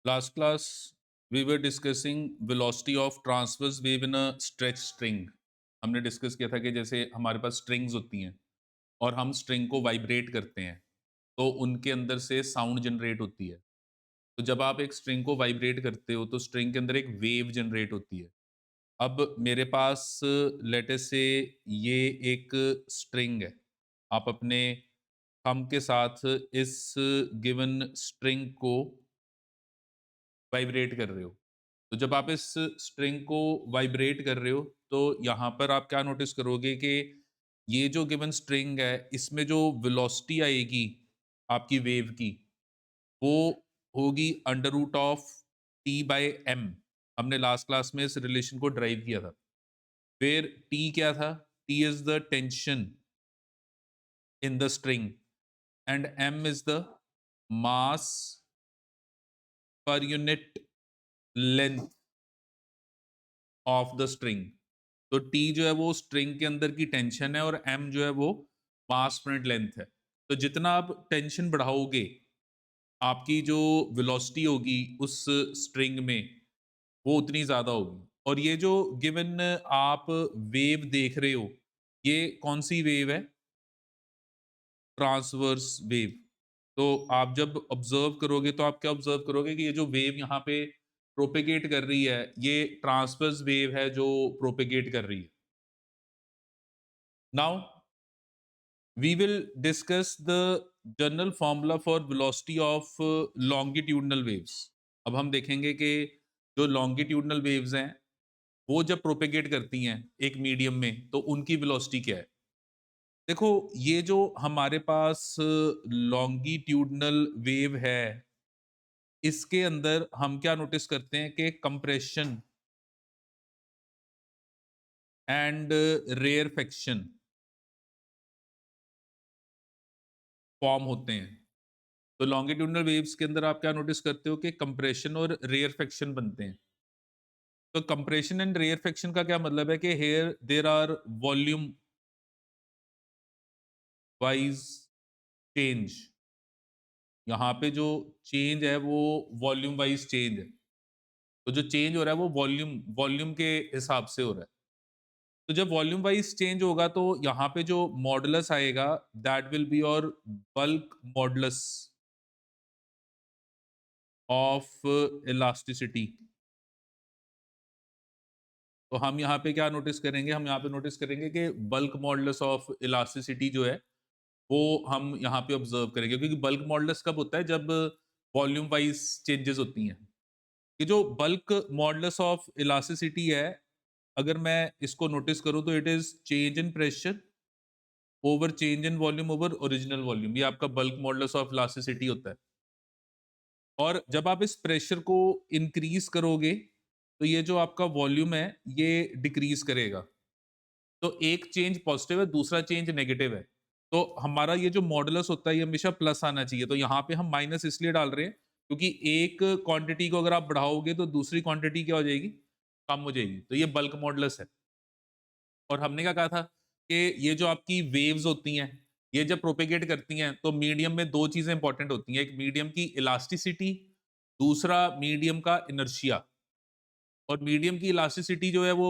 Last class we were discussing velocity of transverse wave in a stretch string. हमने discuss किया था कि जैसे हमारे पास स्ट्रिंग्स होती हैं और हम स्ट्रिंग को वाइब्रेट करते हैं तो उनके अंदर से साउंड जनरेट होती है। तो जब आप एक स्ट्रिंग को वाइब्रेट करते हो तो स्ट्रिंग के अंदर एक वेव जनरेट होती है। अब मेरे पास लेट अस से ये एक स्ट्रिंग है। आप अपने थंब के साथ इस गिवन स्ट्रिंग को वाइब्रेट कर रहे हो। तो जब आप इस स्ट्रिंग को वाइब्रेट कर रहे हो, तो यहाँ पर आप क्या नोटिस करोगे कि ये जो गिवन स्ट्रिंग है, इसमें जो वेलोसिटी आएगी आपकी वेव की, वो होगी under root of T by M. हमने लास्ट क्लास में इस रिलेशन को ड्राइव किया था। फिर टी क्या था? T is the tension in the string and M is the mass per unit length of the string. तो टी जो है वो स्ट्रिंग के अंदर की टेंशन है और एम जो है वो मास पर यूनिट लेंथ है। तो जितना आप टेंशन बढ़ाओगे, आपकी जो वेलोसिटी होगी उस स्ट्रिंग में, वो उतनी ज़्यादा होगी। और ये जो गिवन आप वेव देख रहे हो, ये कौन सी वेव है? Transverse wave. तो आप जब ऑब्जर्व करोगे तो आप क्या ऑब्जर्व करोगे कि ये जो वेव यहाँ पे प्रोपेगेट कर रही है, ये ट्रांसवर्स वेव है जो प्रोपेगेट कर रही है। Now we will discuss the general formula for velocity of longitudinal waves. अब हम देखेंगे कि जो longitudinal waves हैं वो जब प्रोपेगेट करती हैं एक मीडियम में तो उनकी वेलोसिटी क्या है। देखो, ये जो हमारे पास लॉन्गिट्यूडनल वेव है, इसके अंदर हम क्या नोटिस करते हैं कि कंप्रेशन एंड रेयरफेक्शन फॉर्म होते हैं। तो लॉन्गिट्यूडनल वेव्स के अंदर आप क्या नोटिस करते हो कि कंप्रेशन और रेयरफेक्शन बनते हैं। तो कंप्रेशन एंड रेयरफेक्शन का क्या मतलब है कि here there are volume wise change. यहाँ पे जो चेंज है वो वॉल्यूम वाइज चेंज है। तो जो चेंज हो रहा है वो वॉल्यूम वॉल्यूम के हिसाब से हो रहा है। तो जब वॉल्यूम वाइज चेंज होगा तो यहाँ पे जो मॉडुलस आएगा, that will be your bulk modulus of elasticity. तो हम यहाँ पे क्या नोटिस करेंगे? हम यहाँ पे नोटिस करेंगे कि बल्क मॉडुलस ऑफ इलास्टिसिटी जो है, वो हम यहाँ पे ऑब्जर्व करेंगे, क्योंकि बल्क मॉडुलस कब होता है? जब वॉल्यूम वाइज चेंजेस होती हैं। ये जो बल्क मॉडुलस ऑफ इलास्टिसिटी है, अगर मैं इसको नोटिस करूँ तो it is change in pressure over change in volume over original volume. ये आपका बल्क मॉडुलस ऑफ इलास्टिसिटी होता है। और जब आप इस प्रेशर को इंक्रीज करोगे तो ये जो आपका वॉल्यूम है ये डिक्रीज करेगा। तो एक चेंज पॉजिटिव है, दूसरा चेंज नेगेटिव है। तो हमारा ये जो मॉडुलस होता है ये हमेशा प्लस आना चाहिए। तो यहाँ पे हम माइनस इसलिए डाल रहे हैं क्योंकि एक क्वांटिटी को अगर आप बढ़ाओगे तो दूसरी क्वांटिटी क्या हो जाएगी? कम हो जाएगी। तो ये बल्क मॉडुलस है। और हमने क्या कहा था कि ये जो आपकी वेव्स होती हैं, ये जब प्रोपेगेट करती हैं तो मीडियम में दो चीजें इंपॉर्टेंट होती हैं। एक मीडियम की इलास्टिसिटी, दूसरा मीडियम का इनर्शिया। और मीडियम की इलास्टिसिटी जो है वो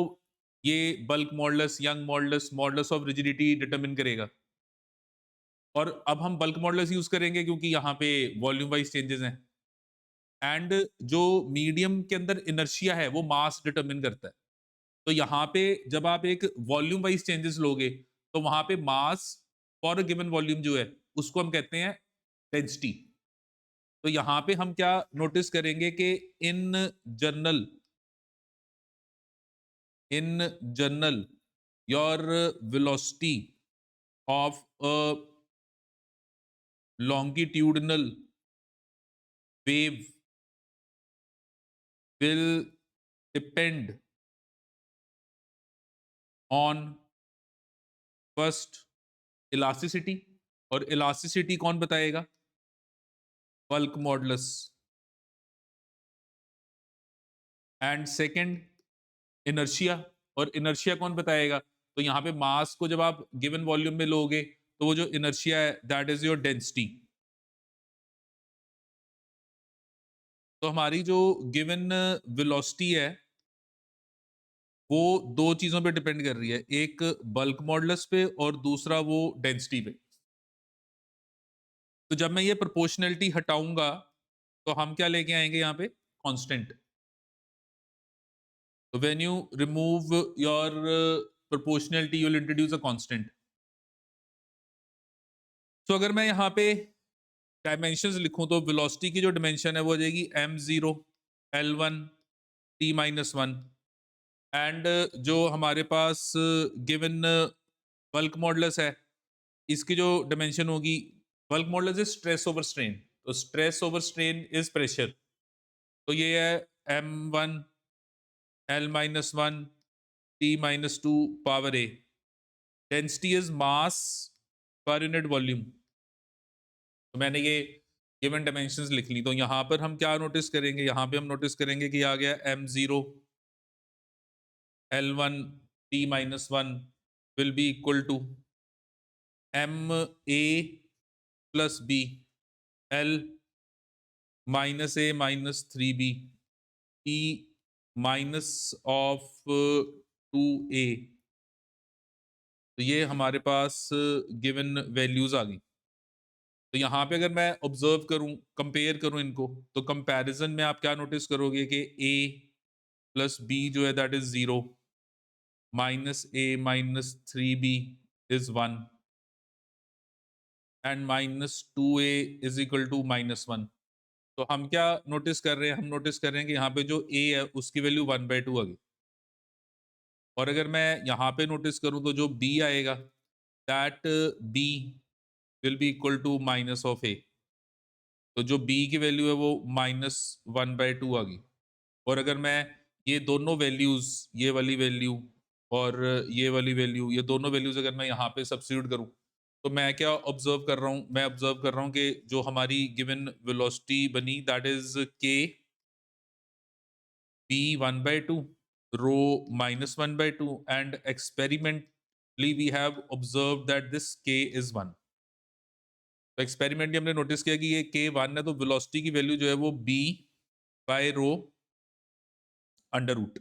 ये bulk modulus, young modulus, modulus of rigidity determine करेगा। और अब हम बल्क मॉडुलस यूज करेंगे क्योंकि यहाँ पे वॉल्यूम वाइज चेंजेस हैं। एंड जो मीडियम के अंदर इनर्शिया है वो मास डिटरमिन करता है। तो यहाँ पे जब आप एक वॉल्यूम वाइज चेंजेस लोगे तो वहां पे मास फॉर गिवन वॉल्यूम जो है उसको हम कहते हैं डेंसिटी। तो यहाँ पे हम क्या नोटिस करेंगे कि in general in general your velocity of a longitudinal wave will depend on first elasticity। और इलास्टिसिटी कौन बताएगा? Bulk modulus. And second inertia. और इनर्शिया कौन बताएगा? तो यहाँ पे मास को जब आप गिवन वॉल्यूम में लोगे तो वो जो इनर्शिया है दैट इज योर डेंसिटी। तो हमारी जो गिवन वेलोसिटी है वो 2 चीज़ों पे डिपेंड कर रही है। एक बल्क मॉडुलस पे और दूसरा वो डेंसिटी पे। तो जब मैं ये प्रोपोर्शनैलिटी हटाऊँगा, तो हम क्या लेके आएँगे यहाँ पे? कांस्टेंट। तो when you remove your proportionality you will introduce a constant. So अगर मैं यहाँ पे डायमेंशंस लिखूँ तो वेलोसिटी की जो डायमेंशन है वो हो जाएगी m0, l1, t-1 एंड जो हमारे पास गिवन बल्क मॉडुलस है, इसकी जो डायमेंशन होगी, bulk modulus is stress over strain. तो stress over strain is pressure. तो ये है m1 l-1 t-2 power a। Density is mass per unit volume. तो मैंने ये गिवन डायमेंशंस लिख ली। तो यहाँ पर हम क्या नोटिस करेंगे? यहाँ पे हम नोटिस करेंगे कि आ गया m0 l1 t-1 will be equal to ma plus b l minus a minus 3b t minus of 2a। तो ये हमारे पास गिवन वैल्यूज आ गई। तो यहाँ पे अगर मैं ऑब्जर्व करूँ, कंपेयर करूँ इनको, तो कंपैरिजन में आप क्या नोटिस करोगे कि a प्लस b जो है that is 0, minus a minus 3b is 1 and minus 2a is equal to -1। तो हम क्या नोटिस कर रहे हैं? हम नोटिस कर रहे हैं कि यहाँ पे जो a है उसकी वैल्यू 1/2 आ गई। और अगर मैं यहाँ पे नोटिस करूँ तो जो b आएगा that b will be equal to minus of a। तो जो b की वैल्यू है वो -1/2 आ गई। और अगर मैं ये दोनों वैल्यूज, ये वाली वैल्यू और ये वाली वैल्यू, ये दोनों वैल्यूज अगर मैं यहाँ पे सब्स्टिट्यूट करूँ, तो मैं क्या ऑब्जर्व कर रहा हूँ? मैं ऑब्जर्व कर रहा हूँ कि जो हमारी गिवन वेलोसिटी बनी that is k p 1/2 rho -1/2 and experimentally we have observe that this k is 1। तो एक्सपेरिमेंटली हमने नोटिस किया कि ये k 1 है, तो वेलोसिटी की वैल्यू जो है वो b bye rho under root.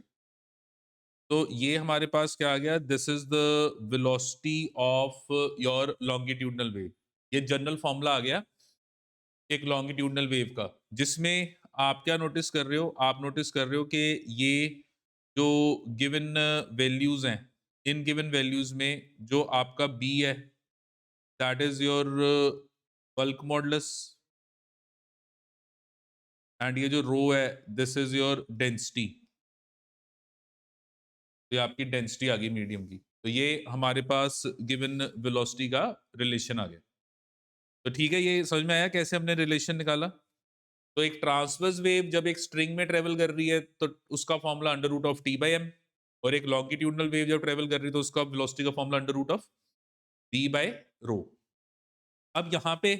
तो ये हमारे पास क्या आ गया? This is the velocity of your longitudinal wave. ये जनरल फॉर्मूला आ गया एक लॉन्गिट्यूडनल वेव का, जिसमें आप क्या नोटिस कर रहे हो? आप नोटिस कर रहे हो कि ये जो गिवन वैल्यूज हैं, इन गिवन वैल्यूज में जो आपका बी है that is your bulk modulus and ये जो रो है दिस इज योर डेंसिटी। तो ये आपकी डेंसिटी आ गई मीडियम की। तो ये हमारे पास गिवन वेलोसिटी का रिलेशन आ गया। तो ठीक है, ये समझ में आया कैसे हमने रिलेशन निकाला? तो एक ट्रांसवर्स वेव जब एक स्ट्रिंग में ट्रेवल कर रही है तो उसका formula under root of T by M, और एक लॉन्गिट्यूडनल वेव जब ट्रेवल कर रही है तो उसका वेलोसिटी का formula under root of V by rho. अब यहाँ पे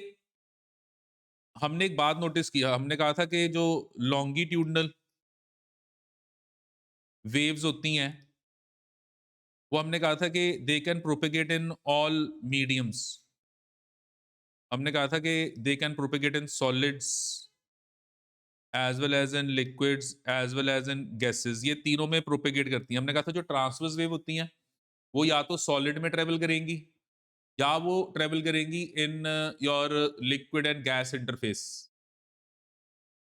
हमने एक बात नोटिस किया, हमने कहा था कि जो लॉन्गिट्यूडनल वेव्स होती हैं वो हमने कहा था कि they can propagate in all mediums. हमने कहा था कि they can propagate in solids as well as in liquids as well as in gases. ये तीनों में प्रोपेगेट करती हैं। हमने कहा था जो ट्रांसवर्स वेव होती हैं वो या तो सॉलिड में ट्रेवल करेंगी या वो ट्रेवल करेंगी in your liquid and gas interface.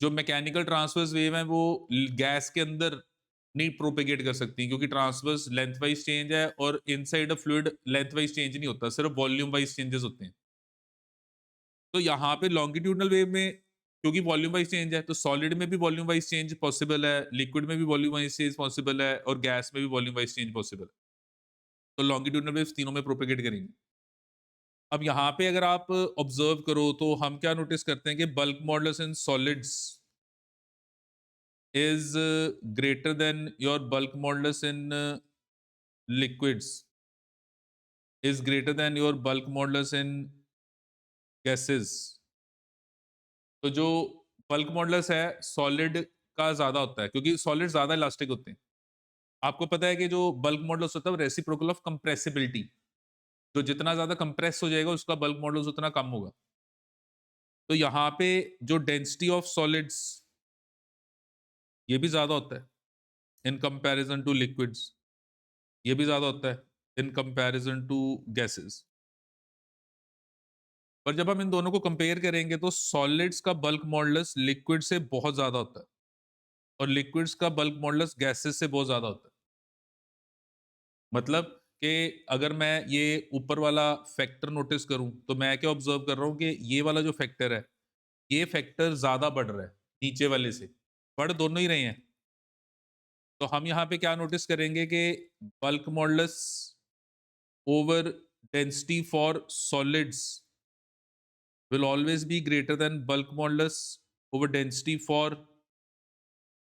जो मैकेनिकल ट्रांसवर्स वेव है वो गैस के अंदर नहीं प्रोपेगेट कर सकती, क्योंकि ट्रांसवर्स लेंथ वाइज चेंज है और inside a fluid length wise change नहीं होता, सिर्फ वॉल्यूम वाइज चेंजेस होते हैं। तो यहाँ पे लॉन्गिट्यूडनल वेव में क्योंकि वॉल्यूम वाइज चेंज है, तो सॉलिड में भी वॉल्यूम वाइज चेंज पॉसिबल है, लिक्विड में भी वॉल्यूम वाइज चेंज पॉसिबल है और गैस में भी वॉल्यूम वाइज चेंज पॉसिबल है। तो लॉन्गिट्यूडनल वेव्स तीनों में प्रोपेगेट करेंगे। अब यहाँ पे अगर आप ऑब्जर्व करो तो हम क्या नोटिस करते हैं कि bulk modulus in solids is greater than your bulk modulus in liquids is greater than your bulk modulus in gases. तो जो बल्क मॉडुलस है सॉलिड का ज्यादा होता है, क्योंकि सॉलिड ज्यादा इलास्टिक होते हैं। आपको पता है कि जो बल्क मॉडुलस होता है वो रेसिप्रोकल ऑफ कंप्रेसिबिलिटी, तो जितना ज्यादा कंप्रेस हो जाएगा उसका बल्क मॉडुलस उतना कम होगा। तो यहाँ पे जो डेंसिटी ऑफ सॉलिड्स ये भी ज़्यादा होता है इन कंपैरिजन टू लिक्विड्स, ये भी ज़्यादा होता है इन कंपैरिजन टू गैसेस। पर जब हम इन दोनों को कंपेयर करेंगे तो सॉलिड्स का बल्क मॉडुलस लिक्विड से बहुत ज़्यादा होता है और लिक्विड्स का बल्क मॉडुलस गैसेस से बहुत ज़्यादा होता है। मतलब कि अगर मैं ये ऊपर वाला फैक्टर नोटिस करूं तो मैं क्या ऑब्जर्व कर रहा हूं कि ये वाला जो फैक्टर है, ये फैक्टर ज़्यादा बढ़ रहा है नीचे वाले से। बढ़ दोनों ही रहे हैं। तो हम यहाँ पे क्या नोटिस करेंगे कि bulk modulus over density for solids will always be greater than bulk modulus over density for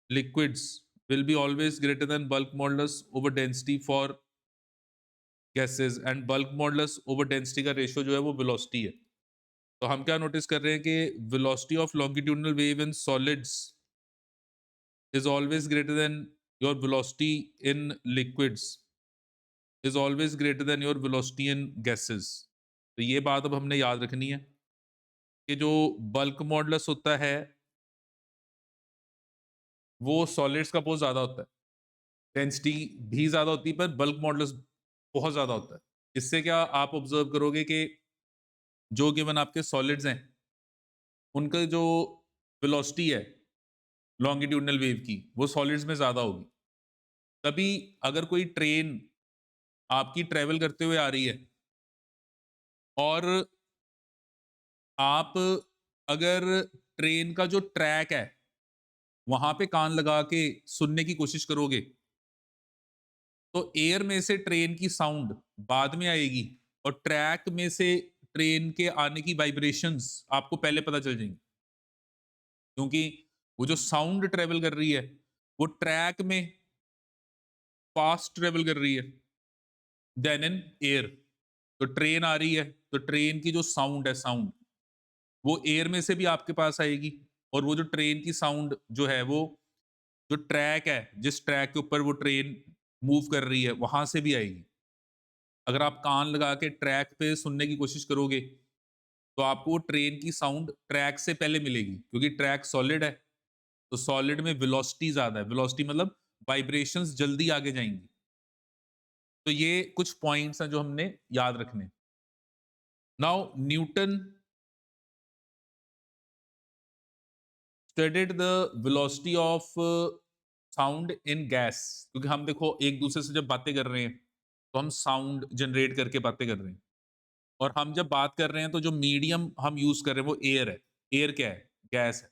liquids will be always greater than bulk modulus over density for gases and bulk modulus over density का ratio जो है वो velocity है। तो हम क्या notice कर रहे हैं कि velocity of longitudinal wave in solids is always greater than your velocity in liquids is always greater than your velocity in gases। तो ये बात अब हमने याद रखनी है कि जो बल्क मॉडुलस होता है वो सॉलिड्स का बहुत ज़्यादा होता है, डेंसिटी भी ज़्यादा होती है पर बल्क मॉडुलस बहुत ज़्यादा होता है। इससे क्या आप ऑब्जर्व करोगे कि जो गिवन आपके सॉलिड्स हैं, उनका जो वेलोसिटी है लॉन्गिट्यूडनल वेव की, वो सॉलिड्स में ज़्यादा होगी। तभी अगर कोई ट्रेन आपकी ट्रैवल करते हुए आ रही है और आप अगर ट्रेन का जो ट्रैक है, वहाँ पे कान लगा के सुनने की कोशिश करोगे तो एयर में से ट्रेन की साउंड बाद में आएगी और ट्रैक में से ट्रेन के आने की वाइब्रेशंस आपको पहले पता चल जाएंगी, क्योंकि वो जो साउंड ट्रेवल कर रही है वो ट्रैक में फास्ट ट्रेवल कर रही है देन इन एयर। तो ट्रेन आ रही है तो ट्रेन की जो साउंड है, साउंड वो एयर में से भी आपके पास आएगी और वो जो ट्रेन की साउंड जो है वो जो ट्रैक है, जिस ट्रैक के ऊपर वो ट्रेन मूव कर रही है वहां से भी आएगी। अगर आप कान लगा के ट्रैक पे सुनने की कोशिश करोगे तो आपको ट्रेन की साउंड ट्रैक से पहले मिलेगी, क्योंकि ट्रैक सॉलिड है तो सॉलिड में वेलोसिटी ज्यादा है। वेलोसिटी मतलब वाइब्रेशंस जल्दी आगे जाएंगी। तो ये कुछ पॉइंट्स हैं जो हमने याद रखने। Now Newton studied the velocity of sound in gas, क्योंकि हम देखो एक दूसरे से जब बातें कर रहे हैं तो हम साउंड जनरेट करके बातें कर रहे हैं और हम जब बात कर रहे हैं तो जो मीडियम हम यूज कर रहे हैं वो एयर है। एयर क्या है? गैस है।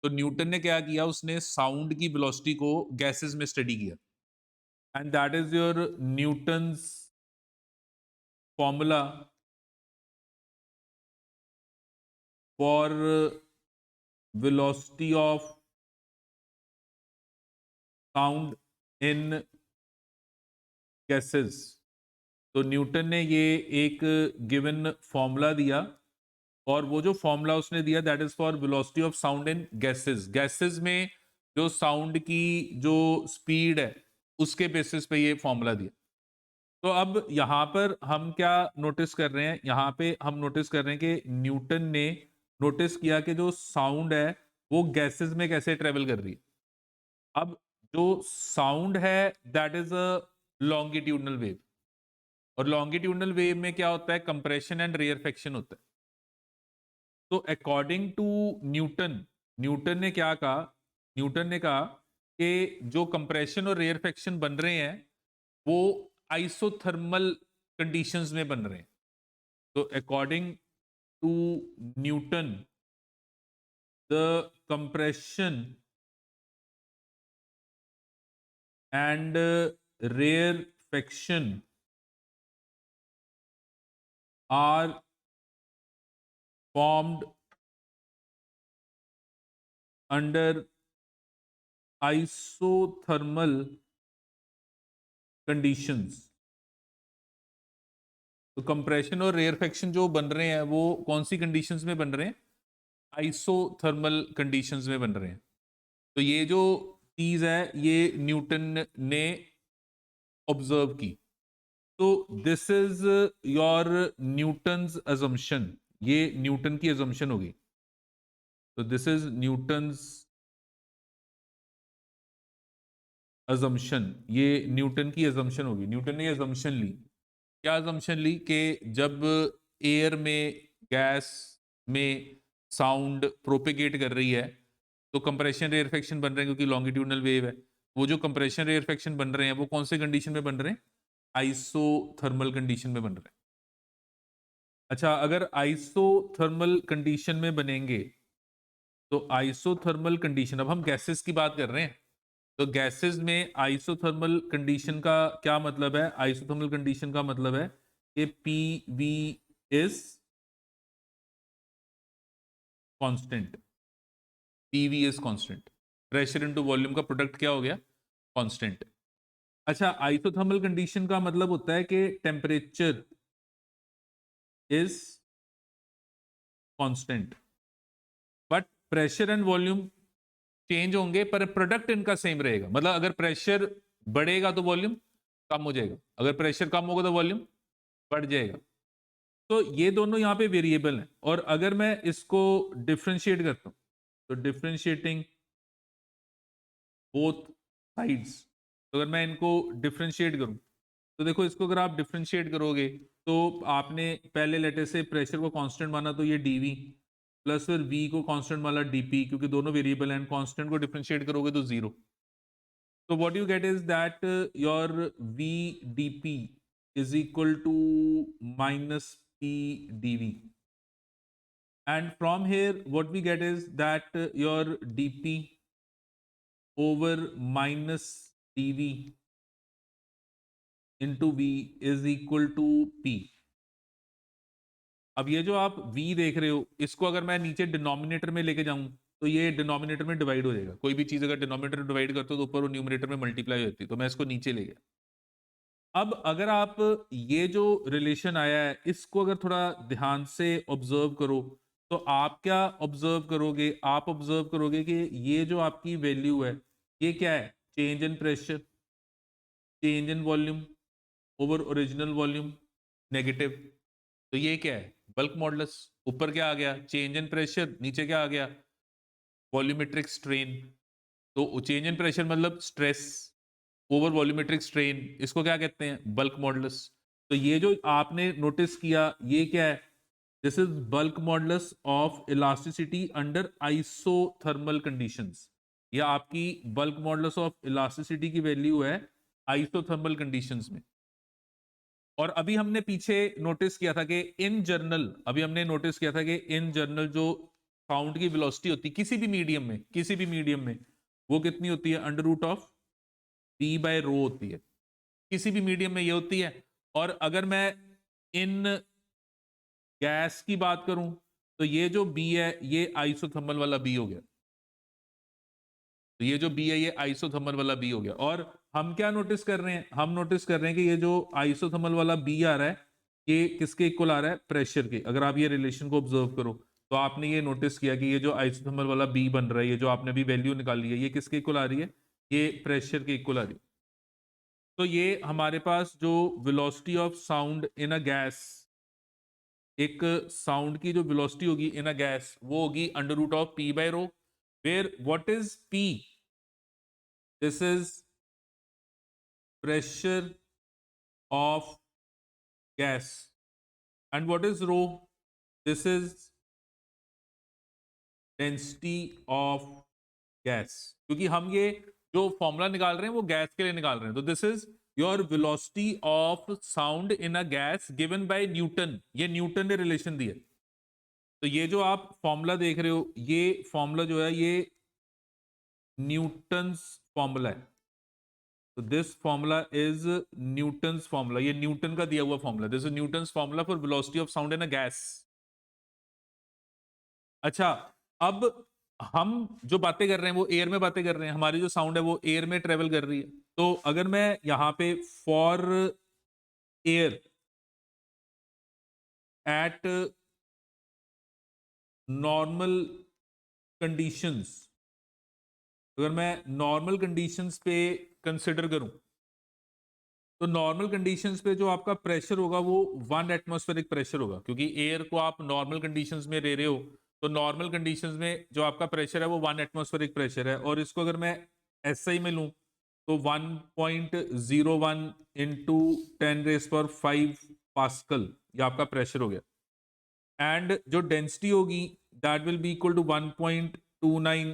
तो न्यूटन ने क्या किया, उसने साउंड की वेलोसिटी को गैसेस में स्टडी किया and that is your Newton's formula for velocity of sound in gases. तो न्यूटन ने ये एक गिवन फॉर्मूला दिया और वो जो फॉर्मूला उसने दिया that is for velocity of sound in gases. Gases में जो साउंड की जो स्पीड है उसके बेसिस पे ये फॉर्मूला दिया। तो अब यहाँ पर हम क्या नोटिस कर रहे हैं, यहाँ पे हम नोटिस कर रहे हैं कि न्यूटन ने नोटिस किया कि जो साउंड है वो गैसेस में कैसे ट्रेवल कर रही है। अब जो साउंड है that is a longitudinal wave और लॉन्गिट्यूडनल वेव में क्या होता है, कंप्रेशन एंड रेयरफेक्शन होता है। तो अकॉर्डिंग टू न्यूटन, न्यूटन ने क्या कहा, न्यूटन ने कहा कि जो कंप्रेशन और रेयरफेक्शन बन रहे हैं वो आइसोथर्मल कंडीशंस में बन रहे हैं। तो according to Newton the compression and rarefaction are formed under isothermal conditions। तो कंप्रेशन और रेयरफेक्शन जो बन रहे हैं वो कौन सी कंडीशंस में बन रहे हैं? आइसोथर्मल कंडीशंस में बन रहे हैं। तो ये जो चीज है ये न्यूटन ने ऑब्जर्व की। तो this is your Newton's assumption, ये न्यूटन की अजम्पशन होगी। तो दिस इज न्यूटन्स अजम्पशन, ये न्यूटन की अजम्पशन होगी। न्यूटन ने अजम्पशन ली, क्या अजम्पशन ली कि जब एयर में, गैस में साउंड प्रोपेगेट कर रही है तो कंप्रेशन रेयरफेक्शन बन रहे हैं, क्योंकि लॉन्गिट्यूडनल वेव है। वो जो कंप्रेशन रेयरफेक्शन बन रहे हैं वो कौन से कंडीशन में बन रहे हैं? आइसोथर्मल कंडीशन में बन रहे हैं। अच्छा, अगर आइसोथर्मल कंडीशन में बनेंगे तो आइसोथर्मल कंडीशन, अब हम गैसेस की बात कर रहे हैं, तो गैसेस में आइसोथर्मल कंडीशन का क्या मतलब है? आइसोथर्मल कंडीशन का मतलब है कि P V is constant. PV is constant, pressure into volume का प्रोडक्ट क्या हो गया? कांस्टेंट। अच्छा, आइसोथर्मल कंडीशन का मतलब होता है कि temperature is constant, but pressure and volume change होंगे पर प्रोडक्ट इनका सेम रहेगा। मतलब अगर प्रेशर बढ़ेगा तो वॉल्यूम कम हो जाएगा, अगर प्रेशर कम होगा तो वॉल्यूम बढ़ जाएगा। तो ये दोनों यहाँ पे वेरिएबल हैं, और अगर मैं इसको डिफ्रेंशिएट करता हूं तो डिफ्रेंशिएटिंग बोथ साइड्स, तो अगर मैं इनको डिफ्रेंशिएट करूं तो देखो, इसको अगर आप डिफ्रेंशिएट करोगे तो आपने पहले लेटर से प्रेशर को कांस्टेंट माना तो ये डीवी, प्लस फिर वी को कांस्टेंट माना डीपी, क्योंकि दोनों वेरिएबल हैं, कांस्टेंट को डिफ्रेंशिएट करोगे तो zero. So what you get is that your VdP is equal to minus PdV. And from here, what we get is that your dP over minus dV into V is equal to P. अब ये जो आप V देख रहे हो, इसको अगर मैं नीचे डिनोमिनेटर में लेके जाऊं तो ये डिनोमिनेटर में डिवाइड हो जाएगा। कोई भी चीज अगर डिनोमिनेटर में डिवाइड करते हो तो ऊपर वो न्यूमरेटर में मल्टीप्लाई होती है, तो मैं इसको नीचे ले गया। अब अगर आप ये जो रिलेशन आया है इसको अगर थोड़ा ध्यान से ऑब्जर्व करो तो आप क्या ऑब्जर्व करोगे? आप ऑब्जर्व करोगे कि ये जो आपकी वैल्यू है ये क्या है? Change in pressure, change in volume over original volume negative. तो ये क्या है? Bulk modulus. ऊपर क्या आ गया? चेंज इन प्रेशर, नीचे क्या आ गया? Volumetric strain. तो चेंज इन प्रेशर मतलब स्ट्रेस ओवर वॉल्यूमेट्रिक स्ट्रेन, इसको क्या कहते हैं? Bulk modulus. तो ये जो आपने नोटिस किया ये क्या है? This is bulk modulus of elasticity under isothermal conditions. या आपकी बल्क मॉडुलस ऑफ इलास्टिसिटी की वैल्यू है आइसोथर्मल कंडीशंस में। और अभी हमने पीछे नोटिस किया था कि इन जनरल, अभी हमने नोटिस किया था कि इन जनरल जो साउंड की वेलोसिटी होती है किसी भी मीडियम में, किसी भी मीडियम में, वो कितनी होती है? Under root of P by rho होती है। किसी भी मीडियम में ये होती है। और अगर मैं इन गैस की बात करूं तो ये जो बी है ये आइसोथर्मल वाला बी हो गया। तो ये जो बी है ये आइसोथर्मल वाला बी हो गया। और हम क्या नोटिस कर रहे हैं? हम नोटिस कर रहे हैं कि ये जो आइसोथर्मल वाला बी आ रहा है ये किसके इक्वल आ रहा है? प्रेशर के। अगर आप ये रिलेशन को ऑब्जर्व करो तो आपने ये नोटिस किया कि ये जो आइसोथर्मल वाला बी बन रहा है, ये जो आपने अभी वैल्यू निकाली है, ये किसके इक्वल आ रही है? ये प्रेशर के इक्वल आ रही है। तो ये हमारे पास जो velocity of sound in a gas, एक साउंड की जो वेलोसिटी होगी इन अ गैस वो होगी under root of P by rho, where what is P? This is pressure of gas. And what is rho? This is density of gas. क्योंकि हम ये जो फॉर्मूला निकाल रहे हैं वो गैस के लिए निकाल रहे हैं। तो this is your velocity of sound in a gas given by Newton. ये न्यूटन ने रिलेशन दिया। तो ये जो आप फॉर्मूला देख रहे हो ये फॉर्मूला जो है ये न्यूटन्स फॉर्मूला है। तो this formula is Newton's formula, ये न्यूटन का दिया हुआ formula. This is Newton's formula for velocity of sound in a gas. अच्छा, अब हम जो बातें कर रहे हैं वो एयर में बातें कर रहे हैं, हमारी जो साउंड है वो एयर में ट्रेवल कर रही है। तो अगर मैं यहां पे for air at normal conditions, अगर मैं नॉर्मल कंडीशंस पे कंसिडर करूं तो नॉर्मल कंडीशंस पे जो आपका प्रेशर होगा वो 1 एटमॉस्फेरिक प्रेशर होगा, क्योंकि एयर को आप नॉर्मल कंडीशंस में ले रहे हो। तो नॉर्मल कंडीशंस में जो आपका प्रेशर है वो 1 एटमॉस्फेरिक प्रेशर है। और इसको अगर मैं एसआई में लूं तो 1.01 इंटू 10⁵ पास्कल ये आपका प्रेशर हो गया। एंड जो डेंसिटी होगी that will be equal to 1.29